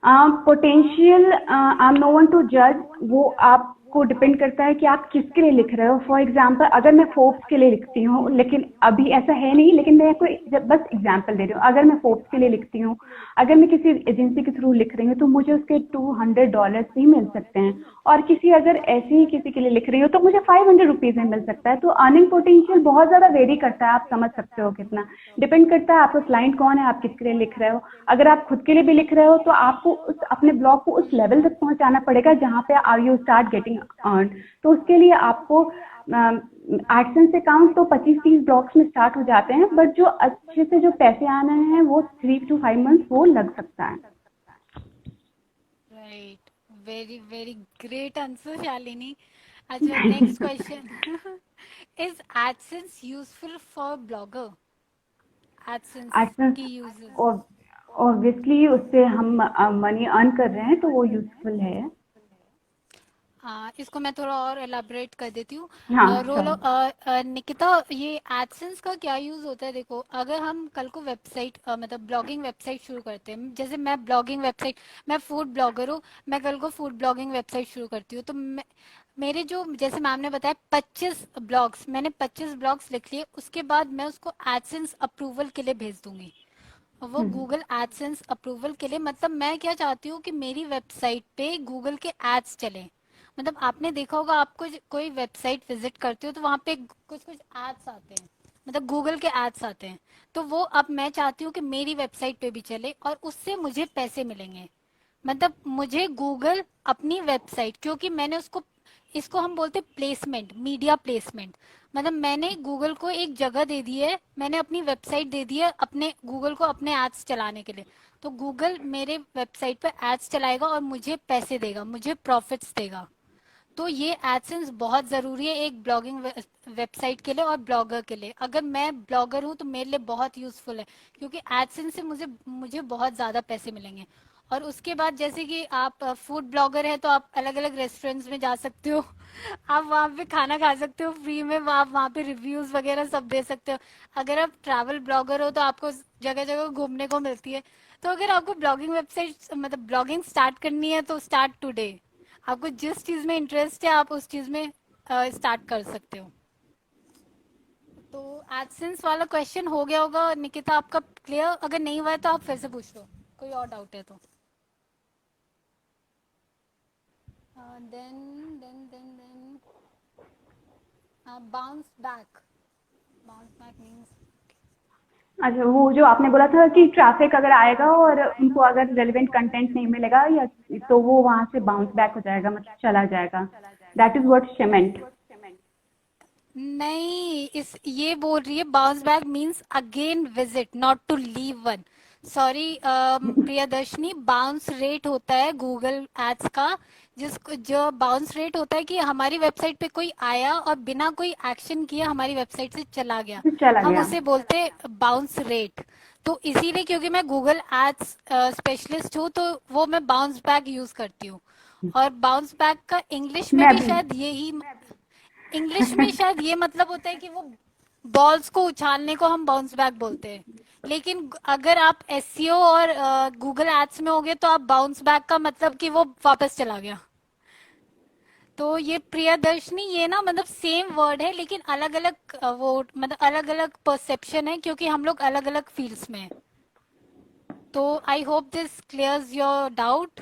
Potential, I am no one to जज। वो आपको डिपेंड करता है कि आप किसके लिए लिख रहे हो। फॉर एग्जांपल, अगर मैं फोर्ब्स के लिए लिखती हूँ, लेकिन अभी ऐसा है नहीं, लेकिन मैं कोई बस एग्जांपल दे रही हूँ। अगर मैं फोर्ब्स के लिए लिखती हूँ, अगर मैं किसी एजेंसी के थ्रू लिख रही हूँ, तो मुझे उसके $200 ही मिल सकते हैं। और किसी अगर ऐसे ही किसी के लिए लिख रही हो, तो मुझे ₹500 में मिल सकता है। तो अर्निंग पोटेंशियल बहुत ज्यादा वेरी करता है, आप समझ सकते हो कितना डिपेंड करता है आपका क्लाइंट कौन है, आप किसके लिए लिख रहे हो। अगर आप खुद के लिए भी लिख रहे हो, तो आपको उस अपने ब्लॉग को उस लेवल तक पहुंचाना पड़ेगा जहां पे are you start getting earn. तो उसके लिए आपको एडसेंस अकाउंट तो 25-30 ब्लॉग्स में स्टार्ट हो जाते हैं, बट जो अच्छे से जो पैसे आने हैं वो 3 to 5 months वो लग सकता है। Right, very very great answer Shalini. अच्छा, next question. Is AdSense useful for Blogger? AdSense AdSense, की यूजेस। और ऑब्वियसली उससे हम मनी अर्न कर रहे हैं, तो वो यूजफुल है। इसको मैं थोड़ा और एलाबरेट कर देती हूँ। हाँ, रोलो श्योर। निकिता, ये एडसेंस का क्या यूज होता है? देखो, अगर हम कल को वेबसाइट मतलब ब्लॉगिंग वेबसाइट शुरू करते हैं, जैसे मैं ब्लॉगिंग वेबसाइट, मैं फूड ब्लॉगर हूँ, मैं कल को फूड ब्लॉगिंग वेबसाइट शुरू करती हूँ, तो मेरे जो, जैसे मैम ने बताया 25 ब्लॉग्स, मैंने 25 ब्लॉग्स लिख लिए, उसके बाद मैं उसको एडसेंस अप्रूवल के लिए भेज दूंगी। वो गूगल एडसेंस अप्रूवल के लिए, मतलब मैं क्या चाहती हूँ कि मेरी वेबसाइट पे गूगल के एड्स चले। मतलब आपने देखा होगा, आपको कोई वेबसाइट विजिट करते हो तो वहां पे कुछ कुछ एड्स आते हैं, मतलब गूगल के एड्स आते हैं। तो वो अब मैं चाहती हूँ कि मेरी वेबसाइट पे भी चले और उससे मुझे पैसे मिलेंगे। मतलब मुझे गूगल अपनी वेबसाइट, क्योंकि मैंने उसको, इसको हम बोलते प्लेसमेंट, मीडिया प्लेसमेंट। मतलब मैंने गूगल को एक जगह दे दी है, मैंने अपनी वेबसाइट दे दी है अपने गूगल को अपने एड्स चलाने के लिए। तो गूगल मेरे वेबसाइट पे एड्स चलाएगा और मुझे पैसे देगा, मुझे प्रॉफिट्स देगा। तो ये एडसेंस बहुत ज़रूरी है एक ब्लॉगिंग वेबसाइट के लिए और ब्लॉगर के लिए। अगर मैं ब्लॉगर हूँ तो मेरे लिए बहुत यूज़फुल है, क्योंकि एडसेंस से मुझे मुझे बहुत ज़्यादा पैसे मिलेंगे। और उसके बाद जैसे कि आप फूड ब्लॉगर हैं, तो आप अलग अलग रेस्टोरेंट्स में जा सकते हो। आप वहाँ पे खाना खा सकते हो फ्री में, आप वहाँ पे रिव्यूज़ वगैरह सब दे सकते हो। अगर आप ट्रैवल ब्लॉगर हो तो आपको जगह जगह घूमने को मिलती है। तो अगर आपको ब्लॉगिंग वेबसाइट मतलब ब्लॉगिंग स्टार्ट करनी है तो स्टार्ट टुडे। आपको जिस चीज में इंटरेस्ट है आप उस चीज में स्टार्ट कर सकते हो। तो एडसेंस वाला क्वेश्चन हो गया होगा निकिता आपका क्लियर? अगर नहीं हुआ है तो आप फिर से पूछ लो, कोई और डाउट है तो। Then then bounce back. Bounce back means, अच्छा, वो जो आपने बोला था कि ट्रैफिक अगर आएगा और उनको अगर रेलेवेंट कंटेंट नहीं मिलेगा, या तो वो वहां से बाउंस बैक हो जाएगा, मतलब चला जाएगा। That is what she meant. नहीं, इस ये बोल रही है bounce back means again visit, not to leave one. Sorry Priyadarshini, bounce rate होता है गूगल एड्स का, जिसको जो बाउंस रेट होता है कि हमारी वेबसाइट पे कोई आया और बिना कोई एक्शन किए हमारी वेबसाइट से चला गया, चला हम गया। उसे बोलते हैं बाउंस रेट। तो इसीलिए, क्योंकि मैं गूगल एड्स स्पेशलिस्ट हूँ, तो वो मैं बाउंस बैक यूज करती हूँ। और बाउंस बैक का इंग्लिश में मैं भी भी। शायद यही, इंग्लिश में शायद ये मतलब होता है कि वो बॉल्स को उछालने को हम बाउंस बैक बोलते हैं। लेकिन अगर आप एसईओ और गूगल एड्स में होगे तो आप बाउंस बैक का मतलब कि वो वापस चला गया। तो ये प्रियदर्शनी, ये ना मतलब सेम वर्ड है लेकिन अलग अलग वो मतलब अलग अलग परसेप्शन है, क्योंकि हम लोग अलग अलग फील्ड्स में हैं। तो I hope this clears your doubt.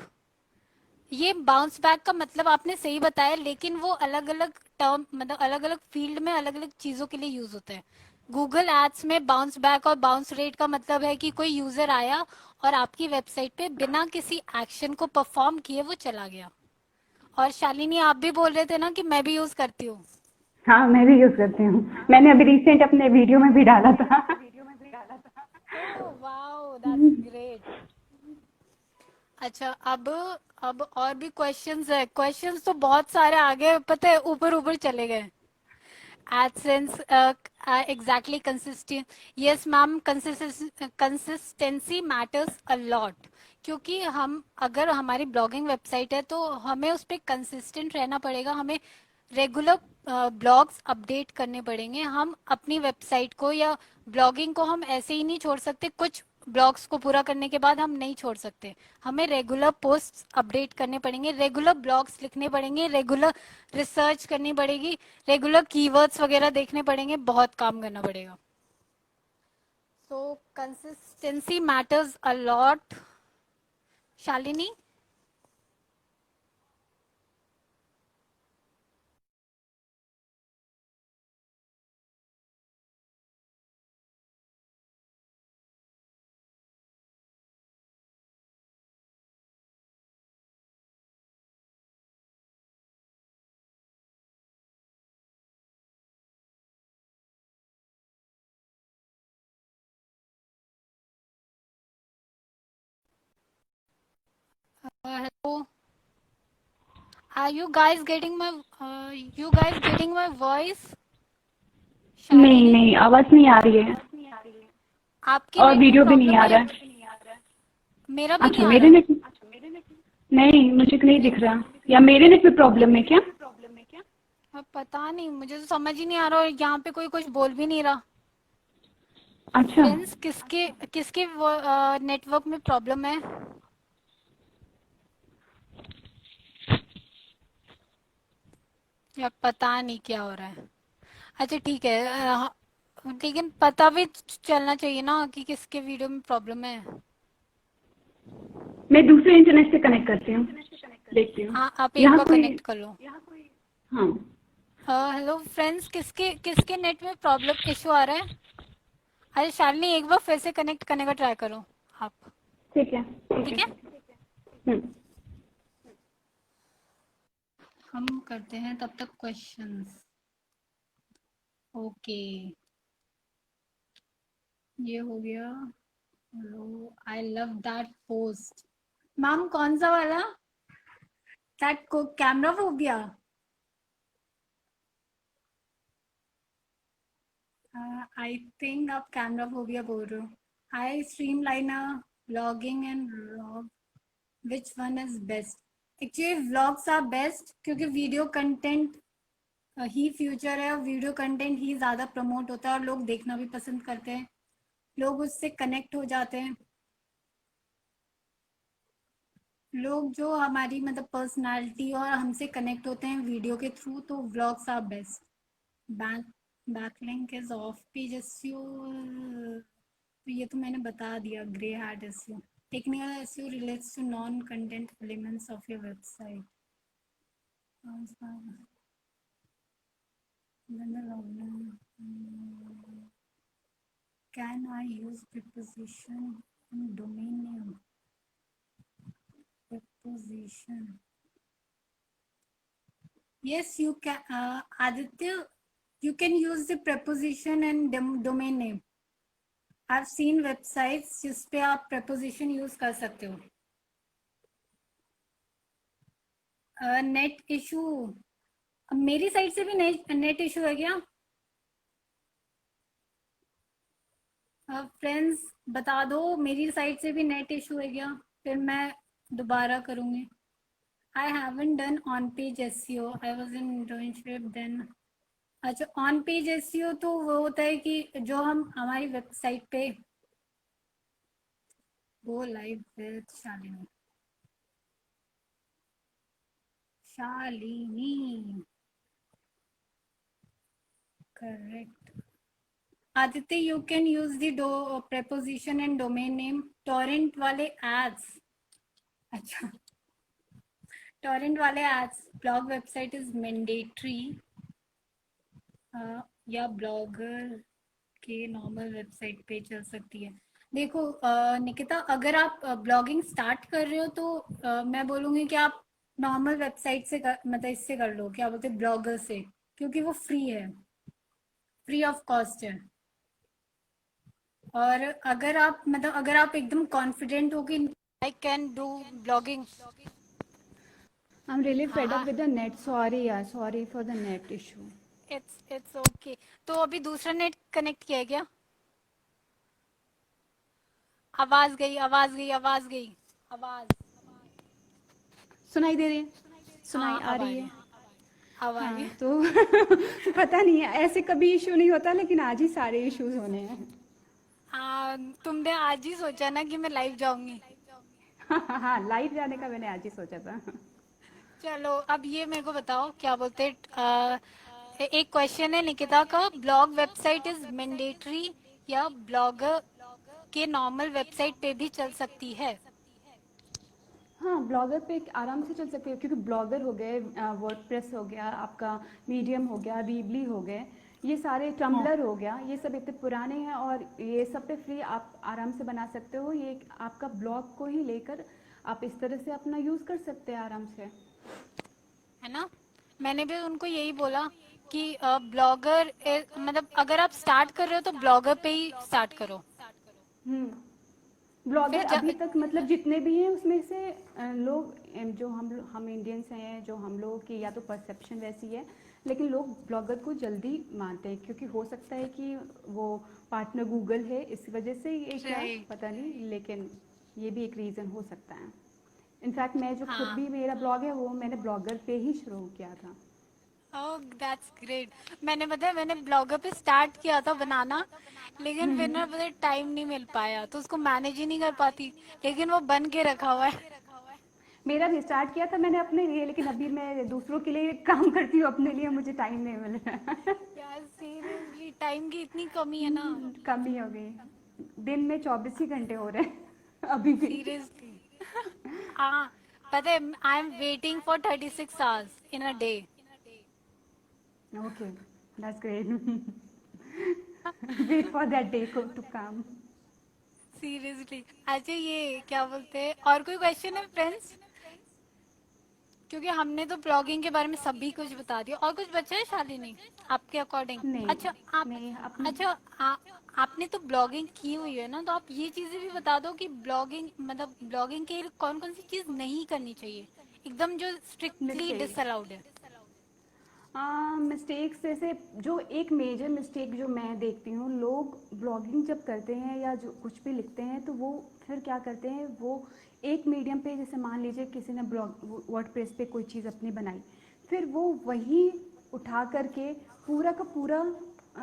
ये बाउंस बैक का मतलब आपने सही बताया, लेकिन वो अलग अलग टर्म, मतलब अलग अलग फील्ड में अलग अलग चीजों के लिए यूज होते हैं। गूगल एड्स में बाउंस बैक और बाउंस रेट का मतलब है कि कोई यूजर आया और आपकी वेबसाइट पे बिना किसी एक्शन को परफॉर्म किए वो चला गया। और शालिनी, आप भी बोल रहे थे ना कि मैं भी यूज करती हूँ। हाँ, मैं भी यूज करती हूँ। मैंने अभी रिसेंट अपने वीडियो में भी डाला था। Oh wow, that's great. अच्छा, अब और भी क्वेश्चंस है। क्वेश्चंस तो बहुत सारे आ गए, पता है, ऊपर ऊपर चले गए। AdSense exactly consistent, yes ma'am, consistency matters a lot. क्योंकि हम, अगर हमारी ब्लॉगिंग वेबसाइट है तो हमें उस पर कंसिस्टेंट रहना पड़ेगा, हमें रेगुलर ब्लॉग्स अपडेट करने पड़ेंगे। हम अपनी वेबसाइट को या ब्लॉगिंग को हम ऐसे ही नहीं छोड़ सकते। कुछ ब्लॉग्स को पूरा करने के बाद हम नहीं छोड़ सकते। हमें रेगुलर पोस्ट अपडेट करने पड़ेंगे, रेगुलर ब्लॉग्स लिखने पड़ेंगे, रेगुलर रिसर्च करनी पड़ेगी, रेगुलर कीवर्ड्स वगैरह देखने पड़ेंगे, बहुत काम करना पड़ेगा। So consistency matters a lot. Shalini. Hello, are you guys getting my voice? नहीं शालिनी। नहीं, आवाज़ नहीं आ रही है आपके और नेट में वीडियो भी नहीं प्रॉब्लम आ है रहा या है। मेरा भी नहीं अच्छा, आ मेरे रहा? नेट नहीं, मुझे नहीं दिख रहा। या मेरे नेट में प्रॉब्लम है क्या? अब पता नहीं, मुझे तो समझ ही नहीं आ रहा और यहाँ पे कोई कुछ बोल भी नहीं रहा। अच्छा, फ्रेंड्स, किसके किसके नेटवर्क में प्रॉब्लम है? या पता नहीं क्या हो रहा है। अच्छा ठीक है, लेकिन पता भी चलना चाहिए ना कि किसके वीडियो में प्रॉब्लम है। मैं दूसरे इंटरनेट से कनेक्ट करती हूँ, देखती हूँ। हाँ, आप एक यहाँ बार कोई। कनेक्ट कर लो। हाँ, हेलो फ्रेंड्स, किसके किसके नेट में प्रॉब्लम इशू आ रहा है? अरे शालिनी, एक बार फिर से कनेक्ट करने का ट्राई करो आप। ठीक है, ठीक ठीक है। है, हम्म। हम करते हैं तब तक क्वेश्चंस। ओके, ये हो गया। Hello, I love that post. Ma'am, कौन सा वाला? दैट को कैमरा फोबिया? आई थिंक आप कैमरा फोबिया बोल रहे हो। I stream liner, vlogging and vlog, which one is best? Actually vlogs are best क्योंकि वीडियो कंटेंट ही फ्यूचर है और वीडियो कंटेंट ही ज़्यादा प्रमोट होता है और लोग देखना भी पसंद करते हैं, लोग उससे कनेक्ट हो जाते हैं। लोग जो हमारी मतलब पर्सनालिटी और हमसे कनेक्ट होते हैं वीडियो के थ्रू, तो vlogs are best. Back backlink is off page SEO, तो ये तो मैंने बता दिया। Grey hat SEO, technical SEO relates to non content elements of your website. Can I use preposition in domain name? Preposition. Yes, you can. Aditya, you can use the preposition and domain name. I've seen websites जिस पे आप preposition use कर सकते हो। Net issue? अब मेरी side से भी नेट इशू है क्या? फ्रेंड्स, बता दो मेरी साइड से भी नेट इशू है क्या, फिर मैं दोबारा करूँगी। I haven't done on page SEO. I was in internship then. अच्छा, ऑन पेज एसईओ तो वो होता है कि जो हम हमारी वेबसाइट पे go live with Shalini. Shalini, correct. Aditya, you can use the preposition and domain name. Torrent वाले एड्स, अच्छा, टॉरेंट वाले ads blog website is mandatory या ब्लॉगर के नॉर्मल वेबसाइट पे चल सकती है? देखो निकिता, अगर आप ब्लॉगिंग स्टार्ट कर रहे हो तो मैं बोलूँगी कि आप नॉर्मल वेबसाइट से मतलब इससे कर लो, क्या बोलते हैं, ब्लॉगर से, क्योंकि वो फ्री है, फ्री ऑफ कॉस्ट है। और अगर आप मतलब अगर आप एकदम कॉन्फिडेंट हो कि I can do blogging. I'm really हाँ fed up हाँ, with the net. Sorry, yeah, sorry for the net issue. It's okay. तो अभी दूसरा नेट कनेक्ट किया है क्या? आवाज गई, आवाज गई, आवाज गई, आवाज। सुनाई दे रही है? सुनाई हाँ, आ अब आ रही रही है? है, अब आ रही हाँ, है। तो पता नहीं है, ऐसे कभी इशू नहीं होता, लेकिन आज ही सारे इश्यूज होने हैं। तुमने आज ही सोचा ना कि मैं लाइव जाऊंगी। हाँ, लाइव जाने का मैंने आज ही सोचा था। चलो अब ये मेरे को बताओ, क्या बोलते एक क्वेश्चन है निकिता का, ब्लॉग वेबसाइट इज मैंडेटरी या ब्लॉगर के नॉर्मल वेबसाइट पे भी चल सकती है? हाँ, ब्लॉगर पे आराम से चल सकते हो, क्योंकि ब्लॉगर हो गए, वर्डप्रेस हो गया आपका, मीडियम हो गया, वीबली हो गए, ये सारे, हाँ। टम्बलर हो गया, ये सब इतने पुराने हैं और ये सब पे फ्री आप आराम से बना सकते हो। ये आपका ब्लॉग को ही लेकर आप इस तरह से अपना यूज़ कर सकते हैं आराम से। है ना, मैंने भी उनको यही बोला कि ब्लॉगर मतलब अगर आप स्टार्ट कर रहे हो तो ब्लॉगर पे ही स्टार्ट करो। ब्लॉगर फिर अभी तक मतलब जितने भी हैं उसमें से लोग, जो हम इंडियंस हैं, जो हम लोगों की या तो परसेप्शन वैसी है, लेकिन लोग ब्लॉगर को जल्दी मानते हैं, क्योंकि हो सकता है कि वो पार्टनर गूगल है इस वजह से, ये क्या राइट। पता नहीं, लेकिन ये भी एक रीज़न हो सकता है। इनफैक्ट मैं जो खुद हाँ। भी, मेरा ब्लॉग है वो मैंने ब्लॉगर पे ही शुरू किया था। Oh that's great. मैंने बताया, मैंने ब्लॉगर पे स्टार्ट किया था बनाना, लेकिन फिर ना पता टाइम नहीं मिल पाया तो उसको मैनेज ही नहीं कर पाती, लेकिन वो बन के रखा हुआ है। मेरा भी स्टार्ट किया था मैंने अपने लिए, लेकिन अभी मैं दूसरों के लिए काम करती हूँ, अपने लिए मुझे टाइम नहीं मिल रहा है। यार सीरियसली टाइम की इतनी कमी है ना। कमी हो गई, दिन में 24 ही घंटे हो रहे हैं अभी भी। सीरियसली। हाँ, पता है I am waiting for 36 hours in a day. Okay, that's great. Wait for that day to come. Seriously. अच्छा ये क्या बोलते हैं, और कोई क्वेश्चन है फ्रेंड्स? क्योंकि हमने तो ब्लॉगिंग के बारे में सभी कुछ बता दिया, और कुछ बचा है शालिनी आपके अकॉर्डिंग? नहीं, अच्छा आप, नहीं अपने, अच्छा आपने तो ब्लॉगिंग की हुई है ना, तो आप ये चीजें भी बता दो कि ब्लॉगिंग मतलब ब्लॉगिंग के लिए कौन कौन सी चीज नहीं करनी चाहिए, एकदम जो स्ट्रिक्टली मिस्टेक, डिसअलाउड है। मिस्टेक्स जैसे, जो एक मेजर मिस्टेक जो मैं देखती हूँ, लोग ब्लॉगिंग जब करते हैं या जो कुछ भी लिखते हैं तो वो फिर क्या करते हैं, वो एक मीडियम पे, जैसे मान लीजिए किसी ने ब्लॉग वर्डप्रेस पे कोई चीज़ अपनी बनाई, फिर वो वही उठा करके पूरा का पूरा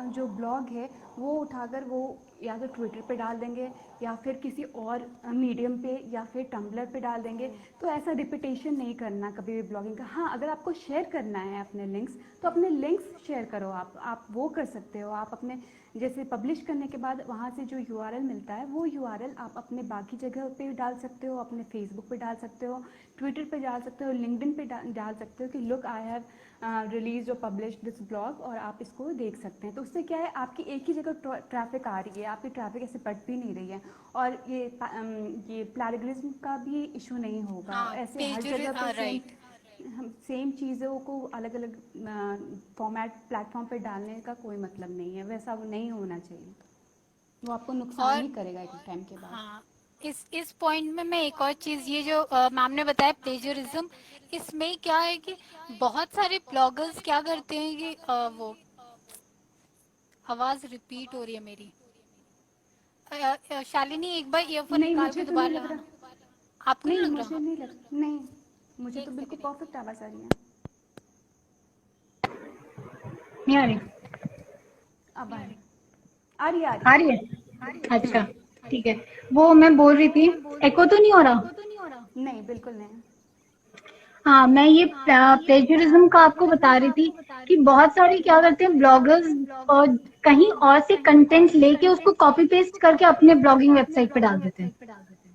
जो ब्लॉग है वो उठाकर वो या तो ट्विटर पे डाल देंगे, या फिर किसी और मीडियम पे, या फिर टम्बलर पे डाल देंगे। तो ऐसा रिपीटेशन नहीं करना कभी भी ब्लॉगिंग का। हाँ, अगर आपको शेयर करना है अपने लिंक्स, तो अपने लिंक्स शेयर करो, आप वो कर सकते हो। आप अपने जैसे पब्लिश करने के बाद वहाँ से जो यूआरएल मिलता है, वो यूआरएल आप अपने बाकी जगह पे भी डाल सकते हो, अपने फेसबुक पे डाल सकते हो, ट्विटर पे डाल सकते हो, लिंक्डइन पे डाल सकते हो कि लुक आई हैव रिलीज और पब्लिश दिस ब्लॉग, और आप इसको देख सकते हैं। तो उससे क्या है, आपकी एक ही जगह ट्रैफिक आ रही है, आपकी ट्रैफिक ऐसे बढ़ भी नहीं रही है, और ये प्लैगियरिज्म का भी इशू नहीं होगा। हाँ ऐसे हर पेज, जगह पे सेम, राइट। हम सेम चीज़ों को अलग अलग फॉर्मेट प्लेटफॉर्म पे डालने का कोई मतलब नहीं है, वैसा वो नहीं होना चाहिए, वो आपको नुकसान और ही करेगा एक टाइम के बाद। हाँ, इस पॉइंट में मैं एक और चीज, ये जो मैम ने बताया प्लेजरिज्म, इसमें क्या है कि बहुत सारे ब्लॉगर्स क्या करते हैं कि वो, आवाज रिपीट हो रही है मेरी। शालिनी एक बार ईयरफोन नहीं, निकाल के मुझे तो नहीं दोबारा लग लगाना। रहा। आपको नहीं नहीं, लग मुझे रहा? नहीं लग, नहीं, मुझे तो एक बिल्कुल सेकेंड। परफेक्ट आवाज़ आ रही है। नहीं आ रही? अब आ रही है, आ रही आ है। रही है? अच्छा, ठीक है। वो मैं बोल रही थी, एको तो नहीं हो रहा? नहीं, बिल्कुल नहीं। हाँ, मैं ये प्लेजरिज्म का आपको बता रही थी कि बहुत सारे क्या करते हैं ब्लॉगर्स, और कहीं और से कंटेंट लेके उसको कॉपी पेस्ट करके अपने ब्लॉगिंग वेबसाइट पे डाल देते हैं।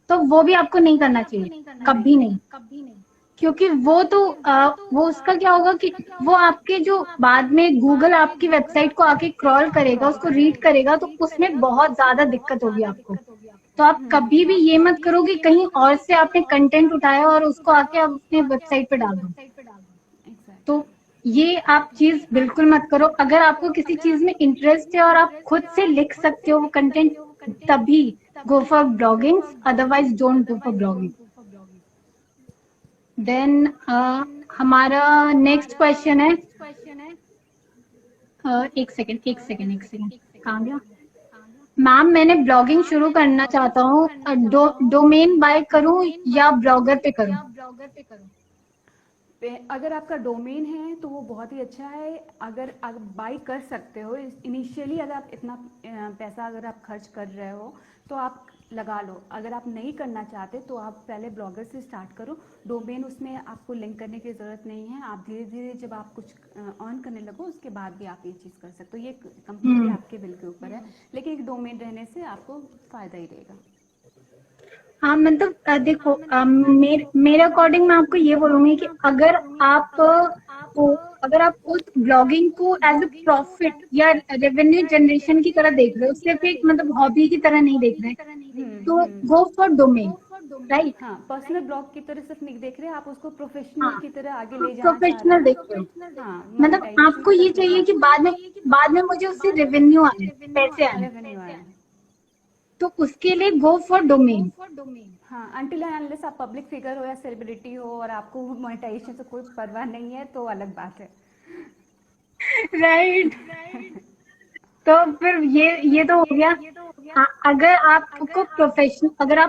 तो वो भी आपको नहीं करना चाहिए, नहीं, कभी नहीं। क्योंकि वो तो वो उसका क्या होगा कि वो आपके जो बाद में गूगल आपकी वेबसाइट को आके क्रॉल करेगा, उसको रीड करेगा, तो उसमें बहुत ज्यादा दिक्कत होगी आपको। तो आप कभी भी ये मत करो कि कहीं और से आपने कंटेंट उठाया और उसको आके आप अपने वेबसाइट पे डाल दो। तो एग्जैक्टली। ये आप चीज बिल्कुल मत करो। अगर आपको किसी चीज में इंटरेस्ट है और आप खुद से लिख सकते हो वो कंटेंट, तभी go for blogging, otherwise don't go for blogging. Then हमारा नेक्स्ट क्वेश्चन है, एक सेकेंड कहाँ गया? मैम, मैंने ब्लॉगिंग शुरू करना चाहता हूँ, डोमेन बाय करूँ या ब्लॉगर पे करूँ? अगर आपका डोमेन है तो वो बहुत ही अच्छा है। अगर आप बाई कर सकते हो इनिशियली, अगर आप इतना पैसा अगर आप खर्च कर रहे हो तो आप लगा लो। अगर आप नहीं करना चाहते तो आप पहले ब्लॉगर से स्टार्ट करो। डोमेन उसमें आपको लिंक करने की ज़रूरत नहीं है। आप धीरे धीरे जब आप कुछ अर्न करने लगो उसके बाद भी आप ये चीज़ कर सकते हो। ये कम्प्लीटली आपके बिल के ऊपर है, लेकिन एक डोमेन रहने से आपको फ़ायदा ही रहेगा। हाँ मतलब देखो मेरे अकॉर्डिंग मैं आपको ये बोलूंगी कि अगर आप उस ब्लॉगिंग को एज अ प्रॉफिट या रेवेन्यू जनरेशन की तरह देख रहे हो, सिर्फ एक मतलब हॉबी की तरह नहीं देख रहे, तो गो फॉर डोमेन, राइट। हाँ, पर्सनल ब्लॉग की तरह सिर्फ नहीं देख रहे, आप उसको प्रोफेशनल हाँ, की तरह आगे ले जाना चाह रहे प्रोफेशनल देख रहे हो, हो। हाँ, मतलब मोनेटाइजेशन आपको की ये तरफ ले चाहिए कि जाना। बाद में मुझे उससे रेवेन्यू आए, पैसे आए, रेवेन्यू आया। तो उसके लिए गो फॉर डोमेन। हाँ, अनटिल एंड अनलेस आप पब्लिक फिगर हो या सेलिब्रिटी हो और आपको मोनेटाइजेशन से कोई परवाह नहीं है तो अलग बात है। राइट। तो फिर ये तो हो गया। अगर आप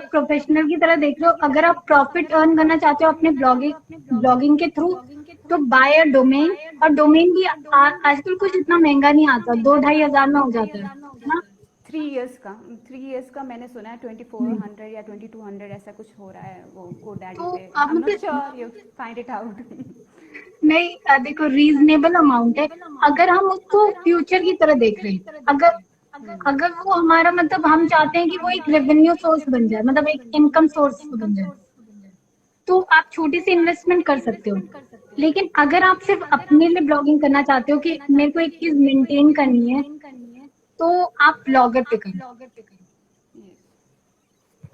प्रोफेशनल की तरह देख रहे हो, अगर आप प्रॉफिट अर्न करना चाहते हो अपने ब्लॉगिंग के थ्रू, तो बाय अ डोमेन। और डोमेन भी आजकल कुछ इतना महंगा नहीं आता, 2-2.5 हजार में हो जाता है ना। 3 इयर्स का 3 इयर्स का मैंने सुना है, 2400 या 2200 ऐसा कुछ हो रहा है वो GoDaddy तो पे। आप आई एम नॉट मतलब sure, you find it out. नहीं, देखो रीजनेबल अमाउंट है। अगर हम उसको फ्यूचर की तरह देख रहे हैं, अगर अगर वो हमारा मतलब हम चाहते हैं कि वो एक रेवेन्यू सोर्स बन जाए, मतलब एक इनकम सोर्स बन जाए, तो आप छोटी सी इन्वेस्टमेंट कर सकते हो। लेकिन अगर आप सिर्फ अपने लिए ब्लॉगिंग करना चाहते हो कि मेरे को एक चीज मेंटेन करनी है, तो आप ब्लॉगर पे करो।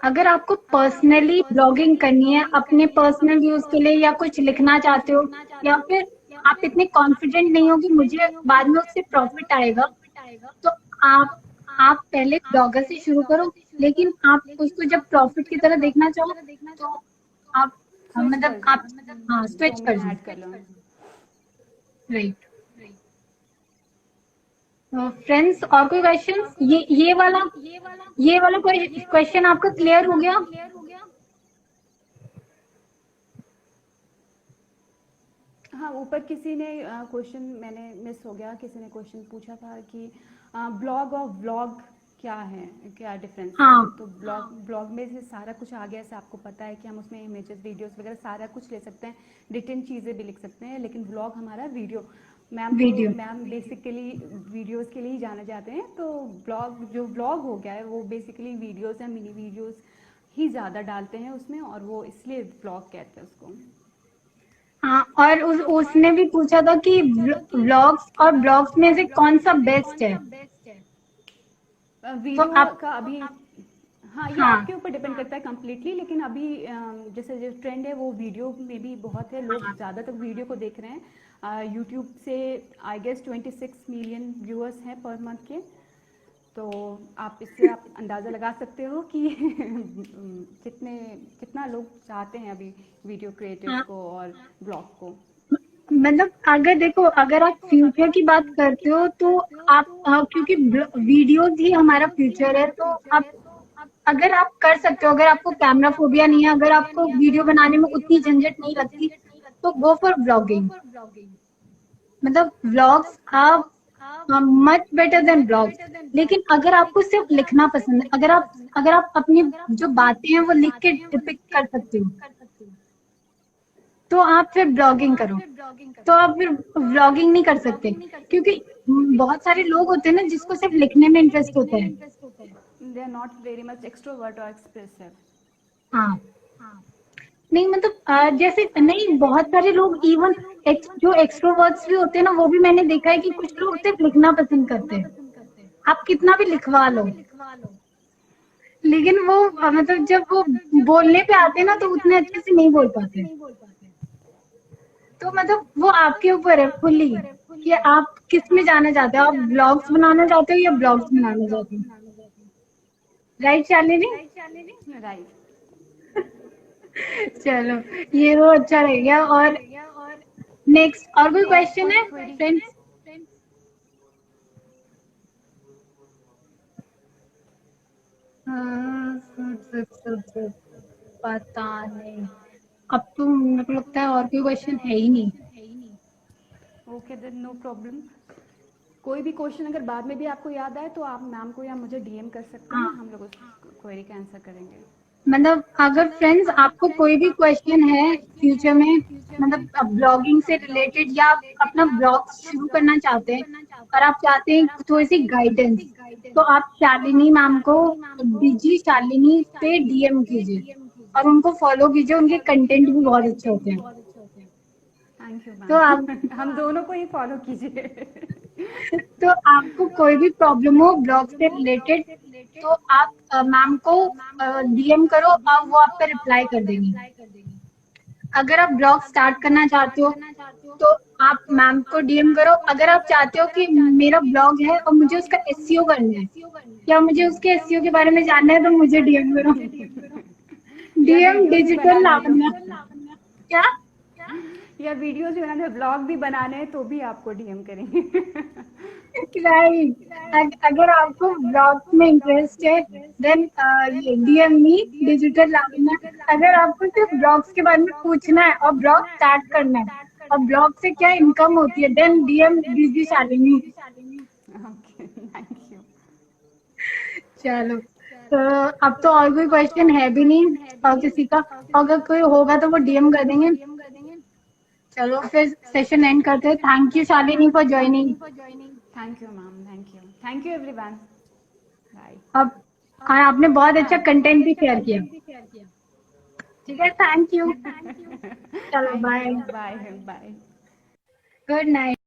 अगर आपको पर्सनली ब्लॉगिंग करनी है अपने पर्सनल यूज के लिए, या कुछ लिखना चाहते हो, या फिर आप इतने कॉन्फिडेंट नहीं हो कि मुझे बाद में उससे प्रॉफिट आएगा, तो आप आप पहले ब्लॉगर से शुरू करो। लेकिन आप उसको जब प्रॉफिट की तरह देखना चाहो, तो आप स्विच मतलब कर आप हाँ जाओ, स्विच कर डोमेन जाओ। ऐड कर लो। राइट। फ्रेंड्स, और कोई क्वेश्चन? ये वाला क्वेश्चन आपका क्लियर हो गया? हाँ, ऊपर किसी ने क्वेश्चन, मैंने मिस हो गया, किसी ने क्वेश्चन पूछा था कि ब्लॉग और व्लॉग क्या है, क्या डिफरेंस है। हाँ। तो ब्लॉग में से सारा कुछ आ गया, जैसे आपको पता है कि हम उसमें इमेजेस वीडियोस वगैरह सारा कुछ ले सकते हैं, रिटन चीज़ें भी लिख सकते हैं। लेकिन व्लॉग हमारा video, video. Ma'am basically videos के लिए ही जाना जाते हैं। तो ब्लॉग, जो ब्लॉग हो गया है वो बेसिकली वीडियोस या मिनी वीडियोस ही ज़्यादा डालते हैं उसमें, और वो इसलिए ब्लॉग कहते हैं उसको। हाँ, और उसने भी पूछा था कि व्लॉग्स और ब्लॉग्स में से कौन सा बेस्ट है। तो वीडियो आप का अभी, हाँ ये हाँ आपके ऊपर डिपेंड करता है कम्प्लीटली। लेकिन अभी जैसे जो ट्रेंड है वो वीडियो में भी बहुत है, लोग ज़्यादातर वीडियो को देख रहे हैं। यूट्यूब से आई गेस 26 मिलियन व्यूअर्स हैं पर मंथ के। तो आप इससे आप अंदाज़ा लगा सकते हो कि कितना लोग चाहते हैं अभी वीडियो क्रिएटिव हाँ, को और ब्लॉग को। मतलब अगर देखो, अगर आप फ्यूचर की बात करते हो, तो आप क्योंकि वीडियोज ही हमारा फ्यूचर है, तो आप अगर आप कर सकते हो, अगर आपको कैमरा फोबिया नहीं है, अगर आपको वीडियो बनाने में उतनी झंझट नहीं लगती, तो गो फॉर ब्लॉगिंग। मतलब व्लॉग्स आप मच बेटर देन ब्लॉग्स। लेकिन अगर आपको सिर्फ लिखना पसंद है, अगर आप अपनी जो बातें हैं वो लिख के डिपिक्ट कर सकते हो, तो आप फिर ब्लॉगिंग करो। तो आप फिर व्लॉगिंग नहीं कर सकते, क्योंकि बहुत सारे लोग होते हैं ना जिसको सिर्फ लिखने में इंटरेस्ट होता है। They are not very much extrovert और एक्सप्रेसिव। हाँ, नहीं मतलब जैसे नहीं, बहुत सारे लोग इवन जो एक्सट्रोवर्ट्स भी होते हैं ना, वो भी मैंने देखा है कि कुछ लोग सिर्फ लिखना पसंद करते हैं। आप कितना भी लिखवा लो, लेकिन वो मतलब जब वो बोलने पे आते हैं ना, तो उतने अच्छे से नहीं बोल पाते। तो मतलब वो आपके ऊपर है फुल्ली कि आप किस में जाना चाहते हो, आप ब्लॉग्स बनाना चाहते हो या ब्लॉग्स बनाना चाहते हो। राइट शालिनी? राइट। चलो, ये तो अच्छा रह गया। और नेक्स्ट, और कोई क्वेश्चन और है क्वेरी? फ्रेंड्स? पता नहीं। अब तो मेरे को लगता है और कोई क्वेश्चन है ही नहीं। Okay then no problem. कोई भी क्वेश्चन अगर बाद में भी आपको याद आए तो आप मैम को या मुझे डीएम कर सकते हैं, हाँ, हम लोग उस क्वेरी का आंसर करेंगे। मतलब अगर फ्रेंड्स आपको कोई भी क्वेश्चन है फ्यूचर में, मतलब ब्लॉगिंग से रिलेटेड, या आप अपना ब्लॉग शुरू करना चाहते हैं और आप चाहते हैं थोड़ी सी गाइडेंस, तो आप शालिनी मैम को डीजी शालिनी पे डीएम कीजिए और उनको फॉलो कीजिए, उनके कंटेंट भी बहुत अच्छे होते हैं। थैंक यू तो आप मैम। हम दोनों को ही फॉलो कीजिए। तो आपको कोई भी प्रॉब्लम हो ब्लॉग से रिलेटेड, तो आप मैम को डीएम करो और वो आप पे रिप्लाई कर देंगी। अगर आप ब्लॉग स्टार्ट करना चाहते हो तो आप मैम को डीएम करो। अगर आप चाहते हो कि मेरा ब्लॉग है और मुझे उसका एसईओ करना है या मुझे उसके एसईओ के बारे में जानना है, तो मुझे डीएम करो। या डीएम वीडियोस भी डिजिटल बनाने हैं लावण्या। तो, क्या? या वीडियोस भी बनाने, ब्लॉग भी बनाने हैं तो भी आपको डीएम करेंगे। राइट। अगर आपको ब्लॉग में इंटरेस्ट है देन ये डीएम मी डिजिटल लावण्या। अगर आपको सिर्फ ब्लॉग्स के बारे में पूछना है और ब्लॉग स्टार्ट करना है और ब्लॉग से क्या इनकम होती है, देन डीएम डीजी शालिनी। Okay thank you. चलो, तो अब तो और कोई क्वेश्चन है भी नहीं और किसी का, अगर कोई होगा तो वो डीएम कर देंगे। चलो फिर सेशन एंड करते हैं। Thank you Shalini for joining. Thank you ma'am, thank you everyone. Bye. अब हाँ, आपने बहुत अच्छा कंटेंट भी शेयर किया। ठीक है, थैंक यू। चलो thank bye. You, bye bye. Good night.